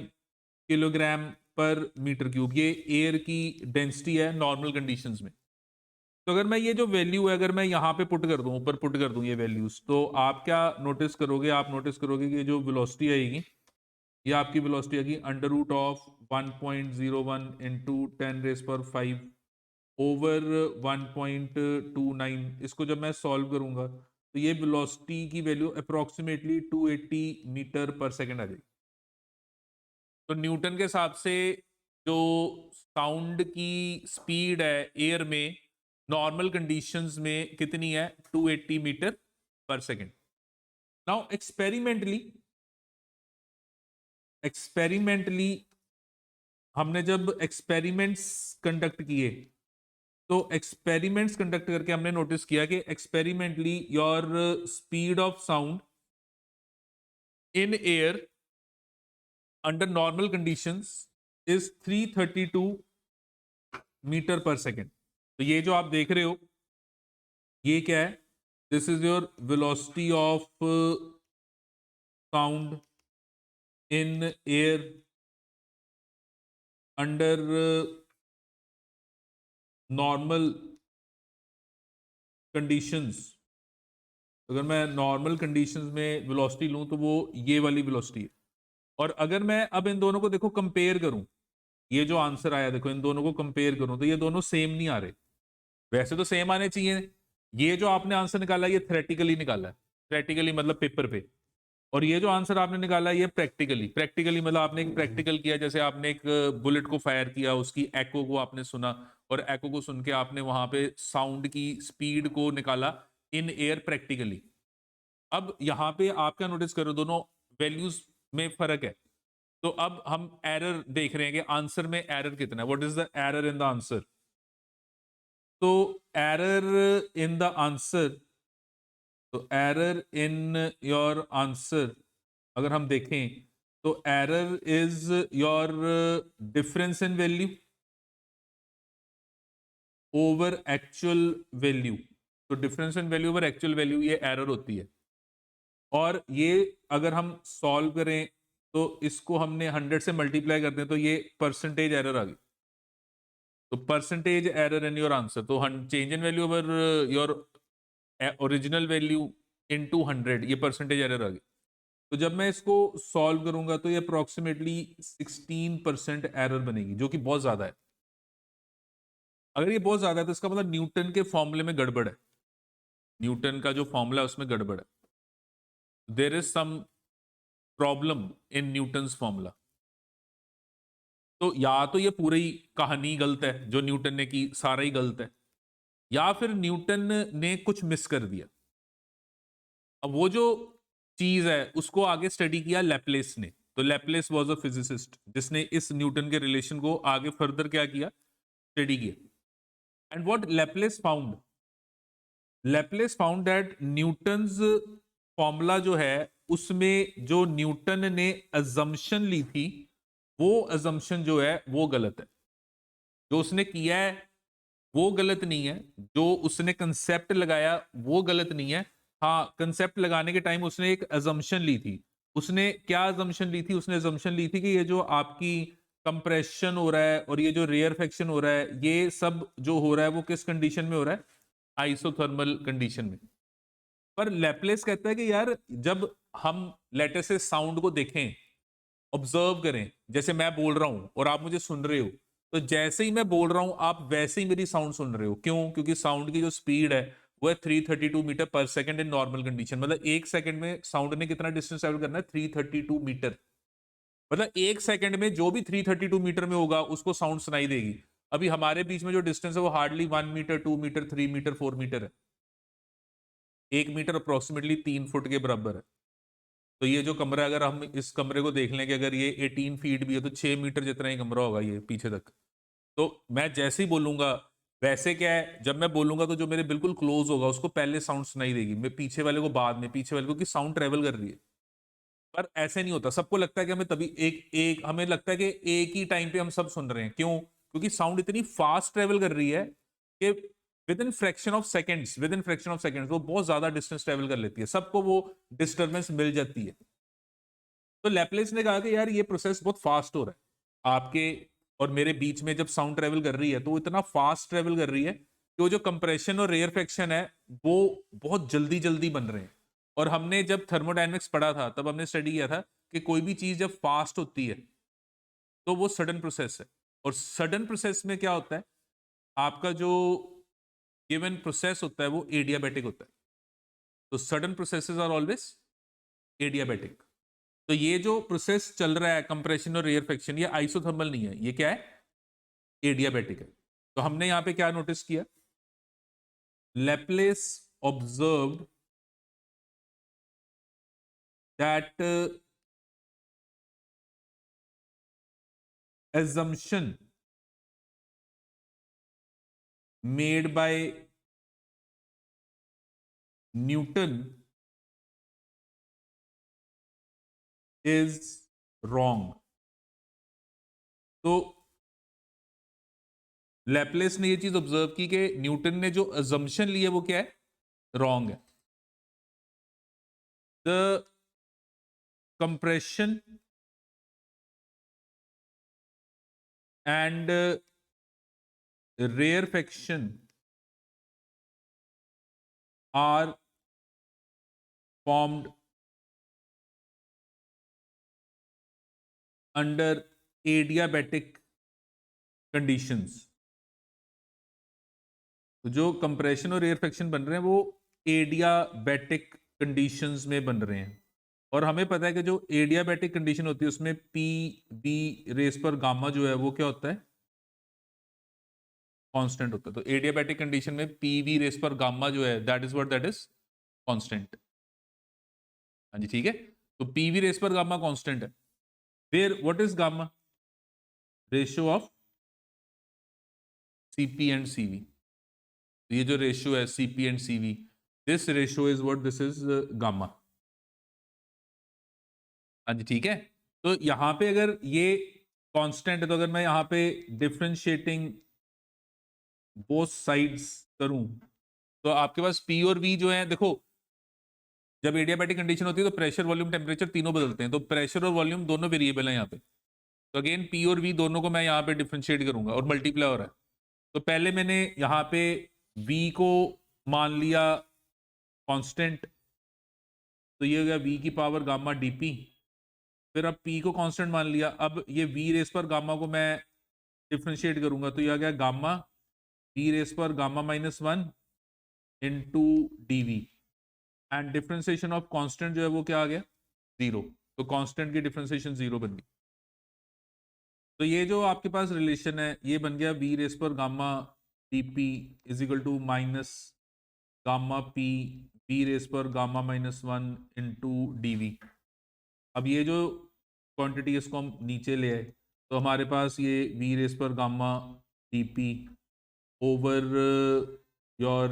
kilogram per metre cube. ये एयर की डेंसिटी है नॉर्मल कंडीशंस में। तो अगर मैं ये जो वैल्यू है अगर मैं यहाँ पे पुट कर दूं, ऊपर पुट कर दूं ये वैल्यूज, तो आप क्या नोटिस करोगे? आप नोटिस करोगे कि जो वेलोसिटी आएगी ये आपकी वेलोसिटी आएगी under root of 1.01 into 10⁵ over 1.29। इसको जब मैं सॉल्व करूंगा तो ये वेलोसिटी की value approximately 280 metre per second आ जाएगी। तो न्यूटन के हिसाब से जो साउंड की स्पीड है एयर में नॉर्मल कंडीशंस में कितनी है? 280 metre per second. Now experimentally हमने जब एक्सपेरिमेंट्स कंडक्ट किए तो एक्सपेरिमेंट्स कंडक्ट करके हमने नोटिस किया कि experimentally your speed of sound in air under normal conditions is 332 metre per second. तो ये जो आप देख रहे हो ये क्या है? This is your velocity of sound in air under normal conditions. अगर मैं नॉर्मल कंडीशंस में वेलोसिटी लूं तो वो ये वाली वेलोसिटी है। और अगर मैं अब इन दोनों को देखो कंपेयर करूं, ये जो आंसर आया देखो इन दोनों को कंपेयर करूं तो ये दोनों सेम नहीं आ रहे। वैसे तो सेम आने चाहिए। ये जो आपने आंसर निकाला ये थ्योरेटिकली निकाला है, थ्योरेटिकली मतलब पेपर पे। और ये जो आंसर आपने निकाला ये प्रैक्टिकली, प्रैक्टिकली मतलब आपने एक प्रैक्टिकल किया, जैसे आपने एक बुलेट को फायर किया, उसकी एको को आपने सुना और एको को सुन के आपने वहां पे साउंड की स्पीड को निकाला इन एयर प्रैक्टिकली। अब यहां पे आप क्या नोटिस करो, दोनों वैल्यूज में फर्क है। तो अब हम एरर देख रहे हैं कि आंसर में एरर कितना है। What is the error in the answer? तो एरर इन द आंसर, तो एरर इन योर आंसर अगर हम देखें तो error is your difference in value over actual value. तो difference in value over actual value ये एरर होती है। और ये अगर हम सॉल्व करें तो इसको हमने 100 से मल्टीप्लाई कर दें तो ये परसेंटेज एरर आ गई। तो percentage error in your answer, तो change in value over your original value in 200 ये परसेंटेज एरर आ गई। तो जब मैं इसको सॉल्व करूंगा तो ये अप्रोक्सीमेटली 16% एरर बनेगी, जो कि बहुत ज्यादा है। अगर ये बहुत ज्यादा है तो इसका मतलब न्यूटन के फॉर्मूले में गड़बड़ है, न्यूटन का जो फॉर्मूला है उसमें गड़बड़ है। There is some problem in Newton's formula. तो या तो ये पूरी कहानी गलत है, जो न्यूटन ने की सारा ही गलत है, या फिर न्यूटन ने कुछ मिस कर दिया। अब वो जो चीज है उसको आगे स्टडी किया लैपलेस ने। तो लैपलेस वाज अ फिजिसिस्ट जिसने इस न्यूटन के रिलेशन को आगे फर्दर क्या किया, स्टडी किया। And what Laplace found that Newton's formula जो है उसमें जो न्यूटन ने अजम्पशन ली थी वो अजम्पशन जो है वो गलत है। जो उसने किया है वो गलत नहीं है, जो उसने कंसेप्ट लगाया वो गलत नहीं है। हाँ, कंसेप्ट लगाने के टाइम उसने एक अजम्पशन ली थी। उसने क्या अजम्पशन ली थी? उसने अजम्पशन ली थी कि ये जो आपकी कंप्रेशन हो रहा है और ये जो रेयरफेक्शन हो रहा है ये सब जो हो रहा है वो किस कंडीशन में हो रहा है? आइसोथर्मल कंडीशन में। पर लैपलेस कहता है कि यार जब हम लेटर से साउंड को देखें, ऑब्जर्व करें, जैसे मैं बोल रहा हूं और आप मुझे सुन रहे हो, तो जैसे ही मैं बोल रहा हूं आप वैसे ही मेरी साउंड सुन रहे हो। क्यों? क्योंकि साउंड की जो स्पीड है वो है 332 मीटर पर सेकंड इन नॉर्मल कंडीशन। मतलब एक सेकंड में साउंड ने कितना डिस्टेंस ट्रेवल करना है? 332 मीटर। मतलब एक सेकंड में जो भी 332 मीटर में होगा उसको साउंड सुनाई देगी। अभी हमारे बीच में जो डिस्टेंस है वो hardly 1 metre, 2 metre, 3 metre, 4 metre है। 1 मीटर अप्रोक्सीमेटली 3 फुट के बराबर है। तो ये जो कमरा, अगर हम इस कमरे को देख लें कि अगर ये 18 फीट भी है तो 6 मीटर जितना ही कमरा होगा ये पीछे तक। तो मैं जैसे ही बोलूंगा वैसे क्या है, जब मैं बोलूंगा तो जो मेरे बिल्कुल क्लोज होगा उसको पहले साउंड सुनाई देगी, मैं पीछे वाले को बाद में, पीछे वाले को, कि साउंड ट्रेवल कर रही है। पर ऐसे नहीं होता। सबको लगता है कि हमें तभी एक एक हमें लगता है कि एक ही टाइम पे हम सब सुन रहे हैं। क्यों? क्योंकि साउंड इतनी फास्ट ट्रेवल कर रही है कि with in fraction of seconds वो बहुत ज्यादा डिस्टेंस ट्रेवल कर लेती है, सबको वो डिस्टर्बेंस मिल जाती है। तो लैपलेस ने कहा कि यार ये प्रोसेस बहुत फास्ट हो रहा है आपके और मेरे बीच में, जब साउंड ट्रेवल कर रही है तो वो इतना फास्ट ट्रेवल कर रही है कि वो जो कंप्रेशन और रेयरफेक्शन है वो बहुत जल्दी जल्दी बन रहे हैं। और हमने जब थर्मोडायनेमिक्स पढ़ा था तब हमने स्टडी किया था कि कोई भी चीज जब फास्ट होती है तो वो सडन प्रोसेस है, और सडन प्रोसेस में क्या होता है, आपका जो गिवन प्रोसेस होता है वो एडियाबैटिक होता है। तो sudden processes are always adiabatic. तो ये जो प्रोसेस चल रहा है कंप्रेशन और रेयरफेक्शन, ये आइसोथर्मल नहीं है, ये क्या है, एडियाबैटिक है। तो हमने यहां पे क्या नोटिस किया, Laplace observed that assumption made by Newton is wrong। तो लैपलेस ने ये चीज ऑब्जर्व की कि न्यूटन ने जो अजम्पशन ली है वो क्या है, रॉन्ग है। The compression and rarefaction are formed under adiabatic conditions। तो जो कंप्रेशन और रेयरफेक्शन बन रहे हैं वो एडियाबैटिक कंडीशंस में बन रहे हैं। और हमें पता है कि जो एडियाबैटिक कंडीशन होती है उसमें पी वी रेस पर गामा जो है वो क्या होता है, कांस्टेंट होता है। तो एडियाबैटिक कंडीशन में पी वी रेस पर गामा जो है दैट इज कांस्टेंट। हाँ जी ठीक है, तो पी वी रेस पर गामा कांस्टेंट है। फिर what is gamma, ratio of CP and CV. ये जो रेशियो है CP and CV, this ratio is what, this is gamma. हाँ जी ठीक है। तो यहां पे अगर ये कांस्टेंट है तो अगर मैं यहां पे डिफरेंशिएटिंग बोथ साइड्स करूं तो आपके पास पी और वी जो है, देखो जब एडियाबैटिक कंडीशन होती है तो प्रेशर वॉल्यूम टेम्परेचर तीनों बदलते हैं, तो प्रेशर और वॉल्यूम दोनों वेरिएबल है यहाँ पे। तो अगेन पी और वी दोनों को मैं यहाँ पे डिफरेंशिएट करूंगा और मल्टीप्लाई हो रहा है। तो पहले मैंने यहाँ पे v को मान लिया कांस्टेंट, तो ये हो गया v की पावर गामा dp। फिर अब p को कांस्टेंट मान लिया, अब ये v रेस पर गामा को मैं डिफरेंशिएट करूंगा तो ये आ गया गामा v रेस पर gamma -1 into D, and differentiation of constant जो है वो क्या आ गया, 0। तो कांस्टेंट की डिफरेंशिएशन 0 बन गई। तो ये जो आपके पास रिलेशन है ये बन गया v रेस पर gamma dp is equal to minus gamma p v raise पर गामा -1 इंटू डी। अब ये जो क्वांटिटी इसको हम नीचे ले आए तो हमारे पास ये v रेस पर gamma dp over your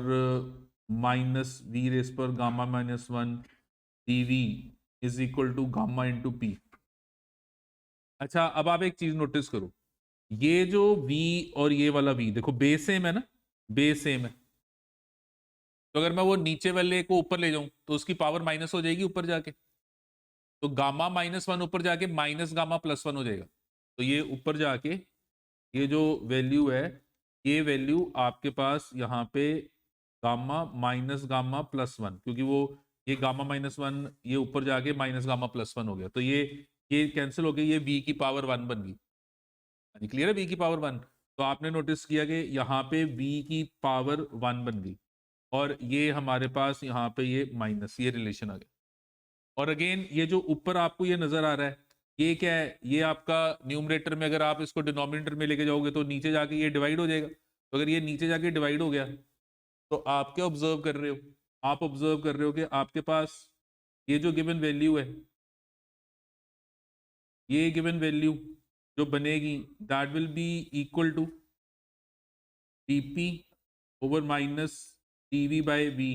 minus v raise पर gamma -1 dv is equal to gamma into p। अच्छा अब आप एक चीज नोटिस करो, ये जो v और ये वाला v देखो बेस सेम है ना, बेस सेम है। तो अगर मैं वो नीचे वाले को ऊपर ले जाऊं तो उसकी पावर माइनस हो जाएगी ऊपर जाके, तो गामा -1 ऊपर जाके माइनस गामा +1 हो जाएगा। तो ये ऊपर जाके ये जो वैल्यू है ये वैल्यू आपके पास यहाँ पे गामा माइनस गामा +1, क्योंकि वो ये गामा -1 ये ऊपर जाके माइनस गामा +1 हो गया, तो ये कैंसिल हो गई, ये v की पावर 1 बन गई। क्लियर है, v की पावर 1। तो आपने नोटिस किया कि यहाँ पे v की पावर 1 बन गई और ये हमारे पास यहाँ पे ये माइनस, ये रिलेशन आ गया। और अगेन ये जो ऊपर आपको ये नजर आ रहा है ये क्या है, ये आपका न्यूमरेटर में अगर आप इसको डिनोमिनेटर में लेके जाओगे तो नीचे जाके ये डिवाइड हो जाएगा। तो अगर ये नीचे जाके डिवाइड हो गया तो आप क्या ऑब्जर्व कर रहे हो, आप ऑब्जर्व कर रहे हो कि आपके पास ये जो गिवन वैल्यू है, ये गिवन वैल्यू जो बनेगी that will be equal to dp over minus dv by v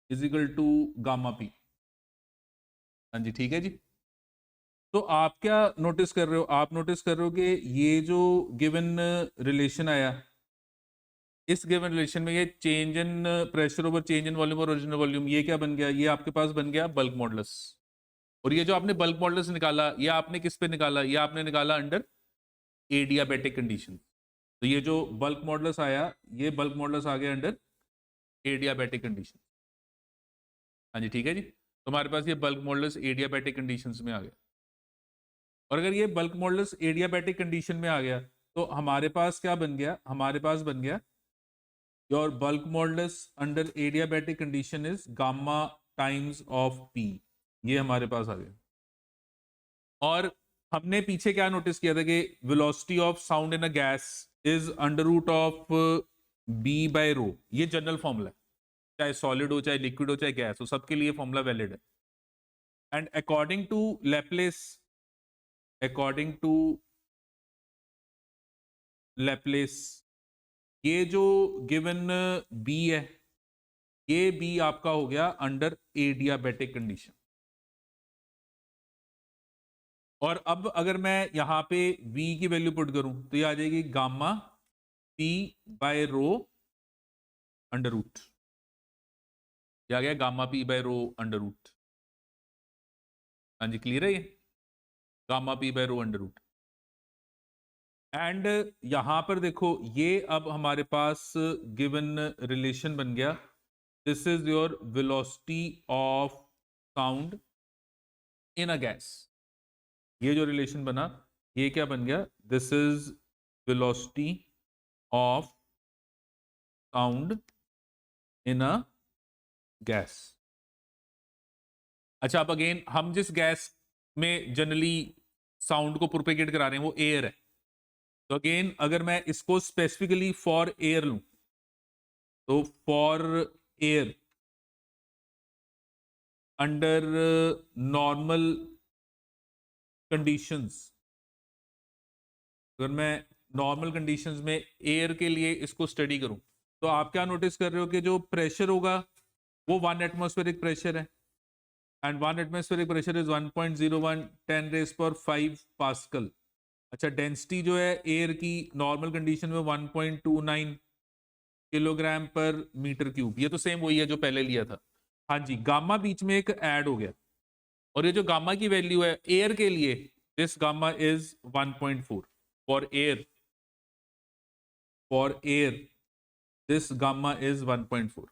is equal to gamma p। हाँ जी ठीक है जी। तो आप क्या नोटिस कर रहे हो? आप नोटिस कर रहे हो कि ये जो गिवन रिलेशन आया, इस गिवन रिलेशन में ये change in pressure over change in volume और ओरिजिनल वॉल्यूम, ये क्या बन गया? ये आपके पास बन गया बल्क मॉडुलस। और ये जो आपने बल्क मॉडुलस निकाला, ये आपने किस पे निकाला? ये आपने निकाला अंडर एडियाबेटिक कंडीशन। तो ये जो बल्क मॉडुलस आया, ये बल्क मॉडुलस आ गया अंडर एडियाबेटिक कंडीशन। हाँ जी, ठीक है जी। तो हमारे पास ये बल्क मॉडुलस एडियाबेटिक कंडीशंस में आ गया। और अगर ये बल्क मॉडुलस एडियाबेटिक कंडीशन में आ गया, तो हमारे पास क्या बन गया? हमारे पास बन गया your bulk modulus under adiabatic condition is gamma times of P. ये हमारे पास आ गया। और हमने पीछे क्या नोटिस किया था कि velocity of sound in a gas is under root of B by rho. ये जनरल फॉर्मूला है, चाहे सॉलिड हो, चाहे लिक्विड हो, चाहे गैस हो, सबके लिए फॉर्मूला वैलिड है। And according to Laplace, according to Laplace, ये जो गिवन बी है, ये बी आपका हो गया अंडर एडियाबेटिक कंडीशन। और अब अगर मैं यहां पे v की वैल्यू पुट करूं, तो ये आ जाएगी gamma p by rho under root. ये आ गया gamma p by rho under root. हाँ जी, क्लियर है ये? Gamma p by rho under root. And यहां पर देखो, ये अब हमारे पास गिवन रिलेशन बन गया। This is your velocity of sound in a gas. ये जो रिलेशन बना, ये क्या बन गया? This is velocity of sound in a gas. अच्छा, अब अगेन हम जिस गैस में जनरली साउंड को प्रोपेगेट करा रहे हैं वो एयर है। तो अगेन अगर मैं इसको स्पेसिफिकली फॉर एयर लूं, तो for air under normal conditions, अगर मैं नॉर्मल कंडीशंस में एयर के लिए इसको स्टडी करूं, तो आप क्या नोटिस कर रहे हो कि जो प्रेशर होगा वो 1 एटमॉस्फेरिक प्रेशर है। And 1 atmospheric pressure is 1.01 10 raise पर 5 पास्कल। अच्छा, डेंसिटी जो है एयर की नॉर्मल कंडीशन में 1.29 किलोग्राम पर मीटर क्यूब। ये तो सेम वही है जो पहले लिया था। हाँ जी, गामा बीच में एक ऐड हो गया, और ये जो गामा की वैल्यू है एयर के लिए, this gamma is 1.4 for air. For air this gamma is 1.4।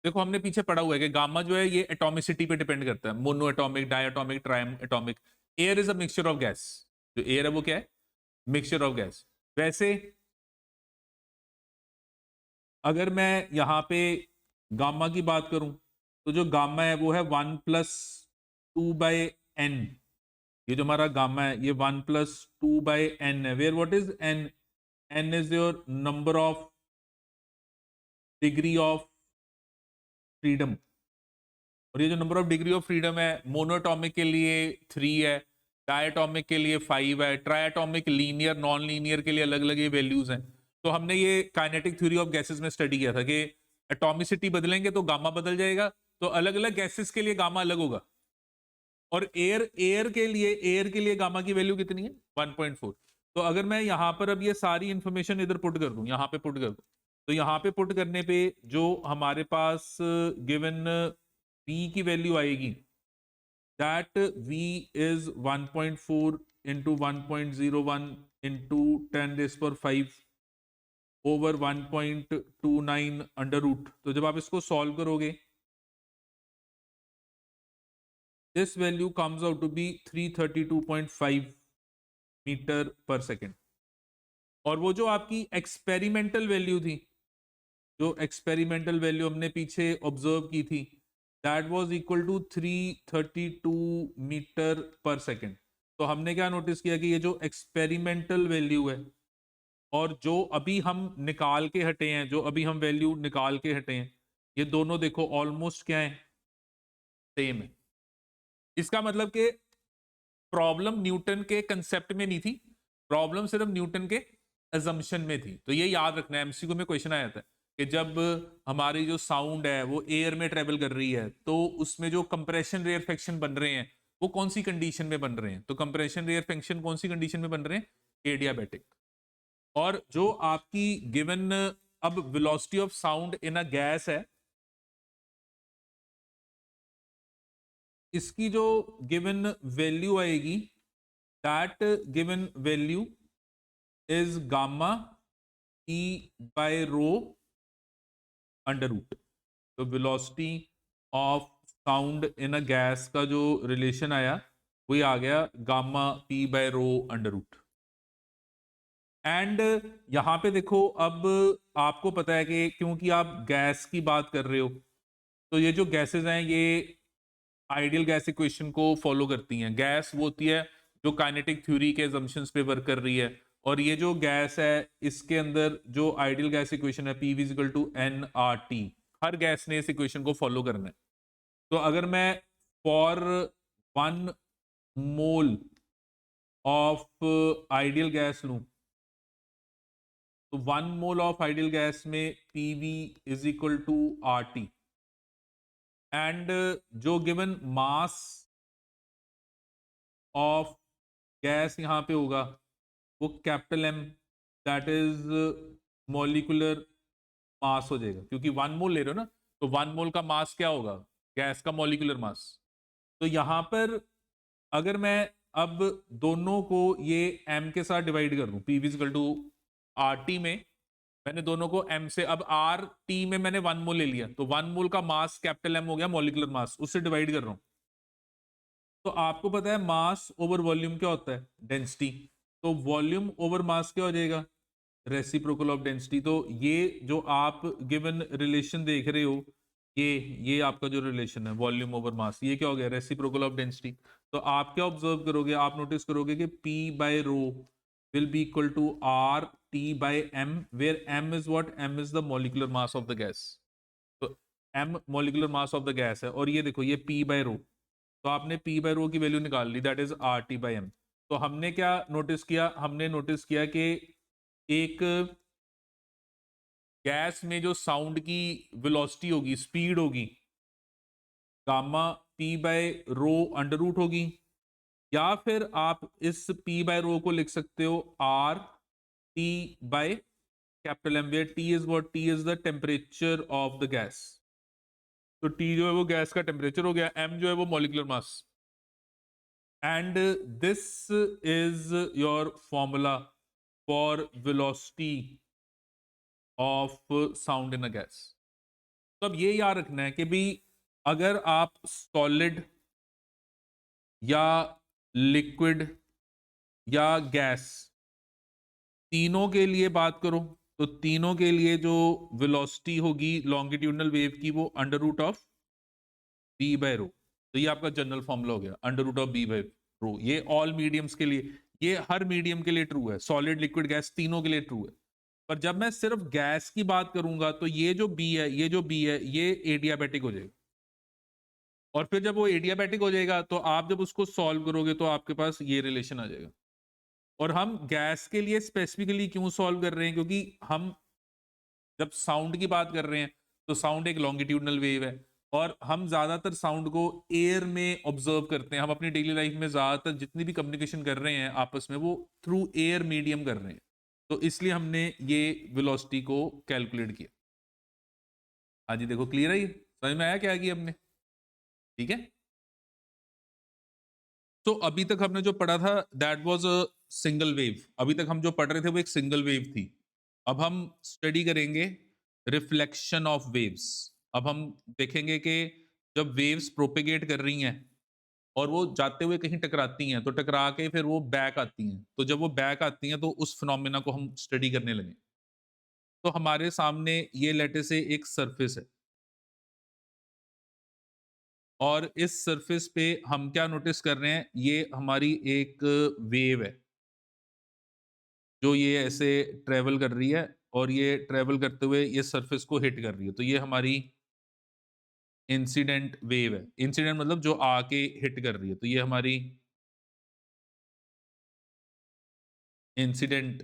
देखो हमने पीछे पढ़ा हुआ है कि गामा जो है ये एटॉमिसिटी पे डिपेंड करता है, mono atomic, di atomic, tri atomic. Air is a mixture of gas. जो एयर है वो क्या है? Mixture of gas. वैसे अगर मैं यहां पे गामा की बात करूं, तो जो गामा है वो है 1+2/n। ये जो हमारा गामा है ये 1+2/n है। Where what is n? n is your number of degree of freedom. और ये जो number of degree of freedom है, मोनोटॉमिक के लिए 3 है, डायटॉमिक के लिए 5 है, ट्रायटॉमिक, लीनियर, नॉन लीनियर के लिए अलग अलग ये वैल्यूज हैं। तो हमने ये काइनेटिक थ्योरी ऑफ गैसेस में स्टडी किया था कि एटॉमिसिटी बदलेंगे तो गामा बदल जाएगा, तो अलग अलग गैसेस के लिए गामा अलग होगा। और एयर के लिए गामा की वैल्यू कितनी है? 1.4। तो अगर मैं यहां पर अब ये सारी इंफॉर्मेशन इधर पुट कर दूं, यहां पे पुट कर दूं, तो यहां पे पुट करने पे जो हमारे पास गिवन v की वैल्यू आएगी, that v is 1.4 into 1.01 into 10 raise पर 5 ओवर 1.29 अंडर रूट। तो जब आप इसको सॉल्व करोगे, this value comes out to be 332.5 metre per second. और वो जो आपकी एक्सपेरिमेंटल वैल्यू थी, जो एक्सपेरिमेंटल वैल्यू हमने पीछे ऑब्जर्व की थी, that was equal to 332 metre per second. तो हमने क्या नोटिस किया कि ये जो एक्सपेरिमेंटल वैल्यू है और जो अभी हम निकाल के हटे हैं, जो अभी हम वैल्यू निकाल के हटे हैं, ये दोनों देखो ऑलमोस्ट क्या है? सेम है। इसका मतलब कि प्रॉब्लम न्यूटन के कंसेप्ट में नहीं थी, प्रॉब्लम सिर्फ न्यूटन के अजम्पशन में थी। तो ये याद रखना है, एमसीक्यू में क्वेश्चन आया था कि जब हमारी जो साउंड है वो एयर में ट्रेवल कर रही है, तो उसमें जो कंप्रेशन रेयरफेक्शन बन रहे हैं वो कौन सी कंडीशन में बन रहे हैं? तो कंप्रेशन रेयर फंक्शन कौन सी कंडीशन में बन रहे हैं? एडियाबैटिक। और जो आपकी गिवन अब velocity of sound in a gas है, इसकी जो गिवन वैल्यू आएगी, that given value is gamma E by rho under root. तो velocity of sound in a gas का जो रिलेशन आया वही आ गया gamma P by rho under root. And यहां पे देखो, अब आपको पता है कि क्योंकि आप गैस की बात कर रहे हो, तो ये जो गैसेस हैं ये आइडियल गैस इक्वेशन को फॉलो करती हैं। गैस वो होती है जो काइनेटिक थ्योरी के assumptions पे वर्क कर रही है, और ये जो गैस है इसके अंदर जो आइडियल गैस इक्वेशन है P V equal to N R T, हर गैस ने इस इक्वेशन को फॉलो करना है। तो अगर मैं for 1 mole of ideal gas लूं, तो 1 मोल ऑफ आइडियल गैस में P V is equal to R T, and जो गिवन मास ऑफ गैस यहां पे होगा वो capital M, that is molecular mass हो जाएगा, क्योंकि 1 मोल ले रहे हो ना, तो 1 मोल का मास क्या होगा? गैस का मॉलिक्यूलर मास। तो यहां पर अगर मैं अब दोनों को ये m के साथ डिवाइड कर दूं, पी विजिकल टू आर टी में, मैंने दोनों को m से, अब आर टी में मैंने 1 मोल ले लिया, तो 1 मोल का मास कैपिटल M हो गया, मॉलिक्यूलर मास, उससे डिवाइड कर रहा हूं। तो आपको पता है मास ओवर वॉल्यूम क्या होता है? डेंसिटी। तो वॉल्यूम ओवर मास क्या हो जाएगा? Reciprocal of density. तो ये जो आप गिवन रिलेशन देख रहे हो, ये आपका जो रिलेशन है वॉल्यूम ओवर मास, ये क्या हो गया? Reciprocal of density. तो आप क्या ऑब्जर्व करोगे? आप नोटिस करोगे कि P by rho will be equal to R T by M, where M is what? M is the molecular mass of the gas. तो M molecular mass of the gas है, और ये देखो ये P बाय रो, तो आपने P by रो की value निकाल ली, that is R T by M. तो हमने क्या नोटिस किया? हमने नोटिस किया कि एक गैस में जो साउंड की वेलोसिटी होगी, स्पीड होगी, gamma P by rho under root होगी, या फिर आप इस P बाय रो को लिख सकते हो R T by capital M, where T is what? T is the temperature of the gas. तो टी जो है वो गैस का टेम्परेचर हो गया, एम जो है वो molecular mass, and this is your formula for velocity of sound in a gas। तो अब ये याद रखना है कि भी अगर आप सॉलिड या लिक्विड या गैस तीनों के लिए बात करो, तो तीनों के लिए जो वेलोसिटी होगी लॉन्गिट्यूडनल वेव की, वो under root of B by rho. तो ये आपका जनरल फॉर्मूला हो गया, under root of B by rho. ये ऑल मीडियम्स के लिए, ये हर मीडियम के लिए ट्रू है, सॉलिड लिक्विड गैस तीनों के लिए ट्रू है। पर जब मैं सिर्फ गैस की बात करूंगा तो ये जो बी है, ये जो बी है, ये एडियाबैटिक हो जाएगा। और फिर जब वो एडियाबैटिक हो जाएगा तो आप जब उसको सॉल्व करोगे तो आपके पास ये रिलेशन आ जाएगा। और हम गैस के लिए स्पेसिफिकली क्यों सॉल्व कर रहे हैं? क्योंकि हम जब साउंड की बात कर रहे हैं तो साउंड एक लॉन्गिट्यूडनल वेव है, और हम ज्यादातर साउंड को एयर में ऑब्जर्व करते हैं। हम अपनी डेली लाइफ में ज्यादातर जितनी भी कम्युनिकेशन कर रहे हैं आपस में, वो थ्रू एयर मीडियम कर रहे हैं। तो इसलिए हमने ये वेलोसिटी को कैलकुलेट किया। हाँ जी, देखो क्लियर है, ये समझ में आया क्या किया हमने? ठीक है। तो अभी तक हमने जो पढ़ा था that was a single wave. अभी तक हम जो पढ़ रहे थे वो एक सिंगल वेव थी। अब हम स्टडी करेंगे रिफ्लेक्शन ऑफ वेव्स। अब हम देखेंगे कि जब वेव्स प्रोपेगेट कर रही हैं और वो जाते हुए कहीं टकराती हैं, तो टकरा के फिर वो बैक आती हैं, तो जब वो बैक आती हैं तो उस फिनोमेना को हम स्टडी करने लगे। तो हमारे सामने ये लेटे से एक सरफेस है, और इस सरफेस पे हम क्या नोटिस कर रहे हैं? ये हमारी एक वेव है जो ये ऐसे ट्रेवल कर रही है, और ये ट्रेवल करते हुए ये सरफेस को हिट कर रही है। तो ये हमारी इंसिडेंट वेव है। इंसिडेंट मतलब जो आके हिट कर रही है, तो ये हमारी इंसिडेंट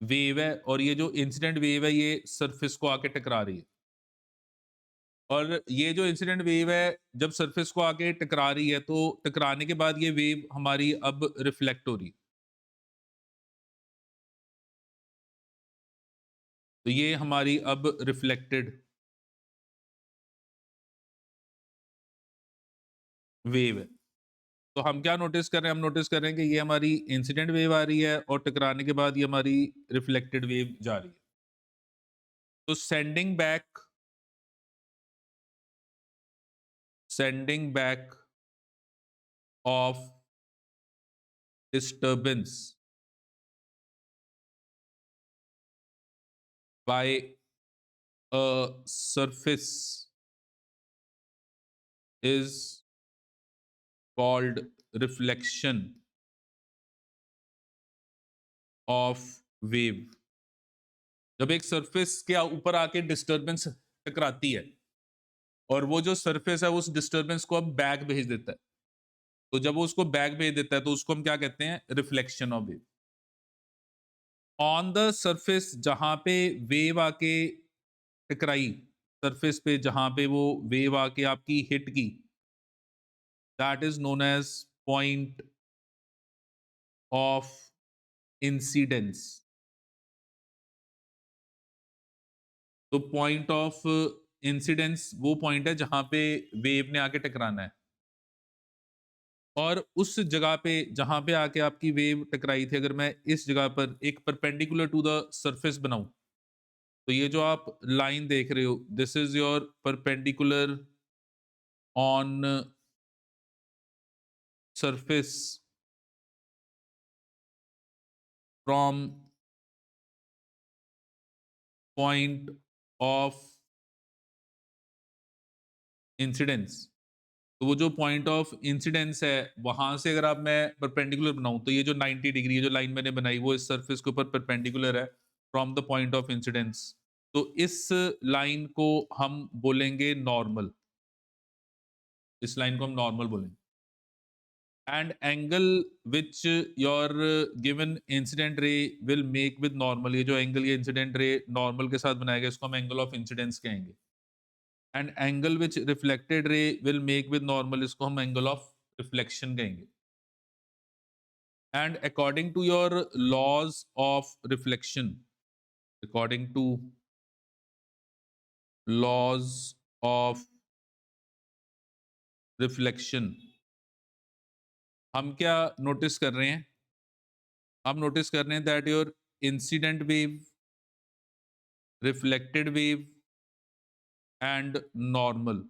वेव है, और ये जो इंसिडेंट वेव है ये सरफेस को आके टकरा रही है। और ये जो इंसिडेंट वेव है, जब सरफेस को आके टकरा रही है, तो टकराने के बाद ये वेव हमारी अब रिफ्लेक्ट हो रही है। तो ये हमारी अब रिफ्लेक्टेड वेव है। तो हम क्या नोटिस कर रहे हैं? हम नोटिस कर रहे हैं कि ये हमारी इंसिडेंट वेव आ रही है और टकराने के बाद ये हमारी रिफ्लेक्टेड वेव जा रही है। तो sending back of disturbance by a surface is called reflection of wave. जब एक सरफेस के ऊपर आके डिस्टरबेंस टकराती है और वो जो सरफेस है उस डिस्टरबेंस को अब बैक भेज देता है, तो जब वो उसको बैक भेज देता है तो उसको हम क्या कहते हैं? Reflection of wave. On the surface जहां पे वेव आके टकराई, सरफेस पे जहां पे वो वेव आके आपकी हिट की, that is known as point of incidence. तो पॉइंट ऑफ इंसिडेंस वो पॉइंट है जहां पे वेव ने आके टकराना है। और उस जगह पे जहां पे आके आपकी वेव टकराई थी, अगर मैं इस जगह पर एक परपेंडिकुलर टू द सरफेस बनाऊं, तो ये जो आप लाइन देख रहे हो, this is your perpendicular on surface from point of incidence. तो वो जो पॉइंट ऑफ इंसिडेंस है, वहां से अगर आप मैं परपेंडिकुलर बनाऊं, तो ये जो 90 डिग्री ये जो लाइन मैंने बनाई वो इस सरफेस के ऊपर परपेंडिकुलर है from the point of incidence. तो इस लाइन को हम बोलेंगे नॉर्मल। इस लाइन को हम नॉर्मल बोलेंगे। And angle which your given incident ray will make with normal, ये जो एंगल ये इंसिडेंट रे नॉर्मल के साथ बनाया गया, इसको हम एंगल ऑफ इंसिडेंस कहेंगे। And angle which reflected ray will make with normal, इसको हम एंगल ऑफ रिफ्लेक्शन कहेंगे। And according to your laws of reflection, according to laws of reflection, हम क्या नोटिस कर रहे हैं? हम नोटिस कर रहे हैं that your incident wave, reflected wave and normal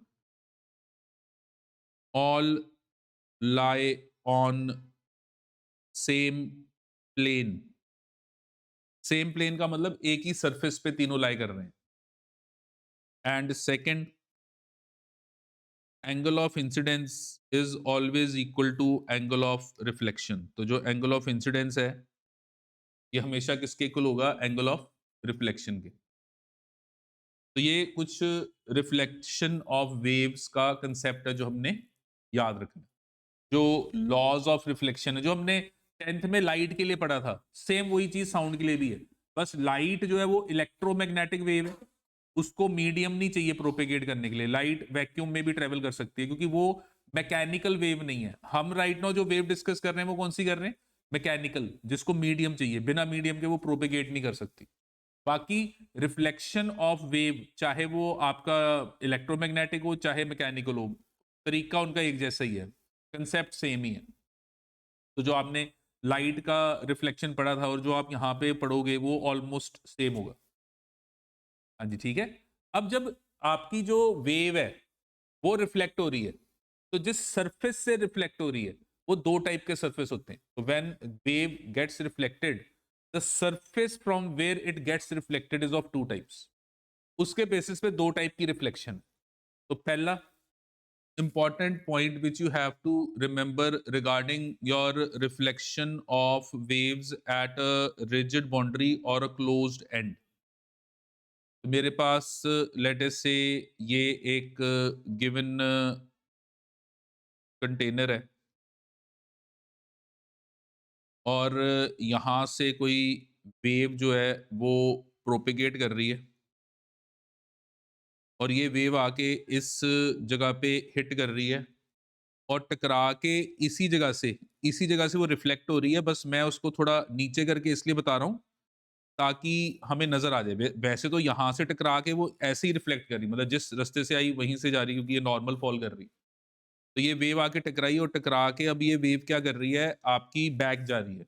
all lie on same plane. Same plane का मतलब एक ही सरफेस पे तीनों लाई कर रहे हैं। And second, angle of incidence is always equal to angle of reflection. तो जो एंगल ऑफ इंसिडेंस है ये हमेशा किसके इक्वल होगा? एंगल ऑफ रिफ्लेक्शन के। तो ये कुछ रिफ्लेक्शन ऑफ वेव्स का कंसेप्ट है जो हमने याद रखना है। जो लॉज ऑफ रिफ्लेक्शन है जो हमने 10th में लाइट के लिए पढ़ा था, सेम वही चीज साउंड के लिए भी है। बस लाइट जो है वो इलेक्ट्रोमैग्नेटिक वेव है, उसको मीडियम नहीं चाहिए प्रोपेगेट करने के लिए। लाइट वैक्यूम में भी ट्रेवल कर सकती है क्योंकि वो मैकेनिकल वेव नहीं है। हम राइट नाउ जो वेव डिस्कस कर रहे हैं वो कौन सी कर रहे हैं? मैकेनिकल, जिसको मीडियम चाहिए, बिना मीडियम के वो प्रोपेगेट नहीं कर सकती। बाकी रिफ्लेक्शन ऑफ वेव चाहे वो आपका इलेक्ट्रोमैग्नेटिक हो चाहे मैकेनिकल हो, तरीका उनका एक जैसा ही है, कंसेप्ट सेम ही है। तो जो आपने लाइट का रिफ्लेक्शन पढ़ा था और जो आप यहाँ पे पढ़ोगे वो ऑलमोस्ट सेम होगा। हाँ जी, ठीक है। अब जब आपकी जो वेव है वो रिफ्लेक्ट हो रही है, तो जिस सरफेस से रिफ्लेक्ट हो रही है वो दो टाइप के सरफेस होते हैं। तो when wave gets reflected, the surface from where it gets reflected is of two types. उसके बेसिस पे दो टाइप की रिफ्लेक्शन। तो पहला important point which you have to remember regarding your reflection of waves at a rigid boundary or a closed end। तो मेरे पास let us से ये एक गिवन कंटेनर है और यहाँ से कोई वेव जो है वो प्रोपेगेट कर रही है। और ये वेव आके इस जगह पे हिट कर रही है और टकरा के इसी जगह से वो रिफ्लेक्ट हो रही है। बस मैं उसको थोड़ा नीचे करके इसलिए बता रहा हूँ ताकि हमें नज़र आ जाए। वैसे तो यहाँ से टकरा के वो ऐसे ही रिफ्लेक्ट कर रही है, मतलब जिस रास्ते से आई वहीं से जा रही है क्योंकि ये नॉर्मल फॉल कर रही है। तो ये वेव आके टकराई और टकरा के अब ये वेव क्या कर रही है, आपकी बैक जा रही है।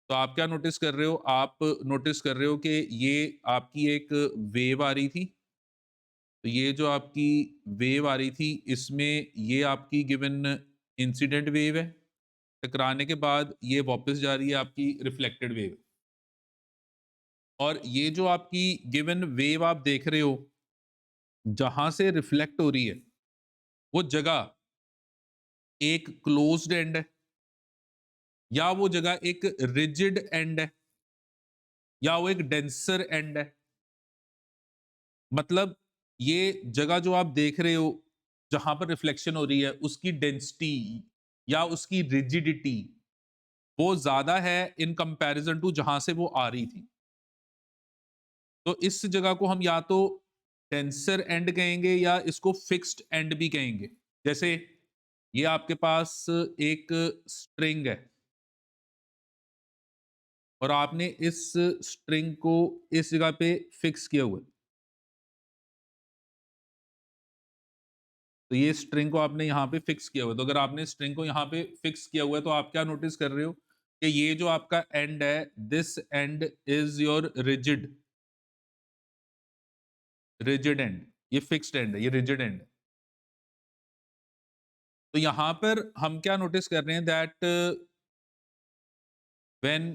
तो आप क्या नोटिस कर रहे हो? आप नोटिस कर रहे हो कि ये आपकी एक वेव आ रही थी। तो ये जो आपकी वेव आ रही थी, इसमें ये आपकी गिवन इंसिडेंट वेव है। टकराने के बाद ये वापस जा रही है आपकी रिफ्लेक्टेड वेव। और ये जो आपकी गिवन वेव आप देख रहे हो, जहां से रिफ्लेक्ट हो रही है, वो जगह एक क्लोज्ड एंड है या वो जगह एक रिजिड एंड है या वो एक डेंसर एंड है। मतलब ये जगह जो आप देख रहे हो, जहां पर रिफ्लेक्शन हो रही है, उसकी डेंसिटी या उसकी रिजिडिटी वो ज्यादा है इन कंपैरिजन टू जहां से वो आ रही थी। तो इस जगह को हम या तो टेंसर एंड कहेंगे या इसको फिक्स्ड एंड भी कहेंगे। जैसे ये आपके पास एक स्ट्रिंग है और आपने इस स्ट्रिंग को इस जगह पे फिक्स किया हुआ है। तो ये स्ट्रिंग को आपने यहाँ पे फिक्स किया हुआ है। तो अगर आपने स्ट्रिंग को यहाँ पे फिक्स किया हुआ है तो आप क्या नोटिस कर रहे हो कि ये जो आपका एंड है, this and is your rigid and. ये फिक्स्ड एंड है, ये रिजिड एंड है। तो यहां पर हम क्या नोटिस कर रहे हैं that when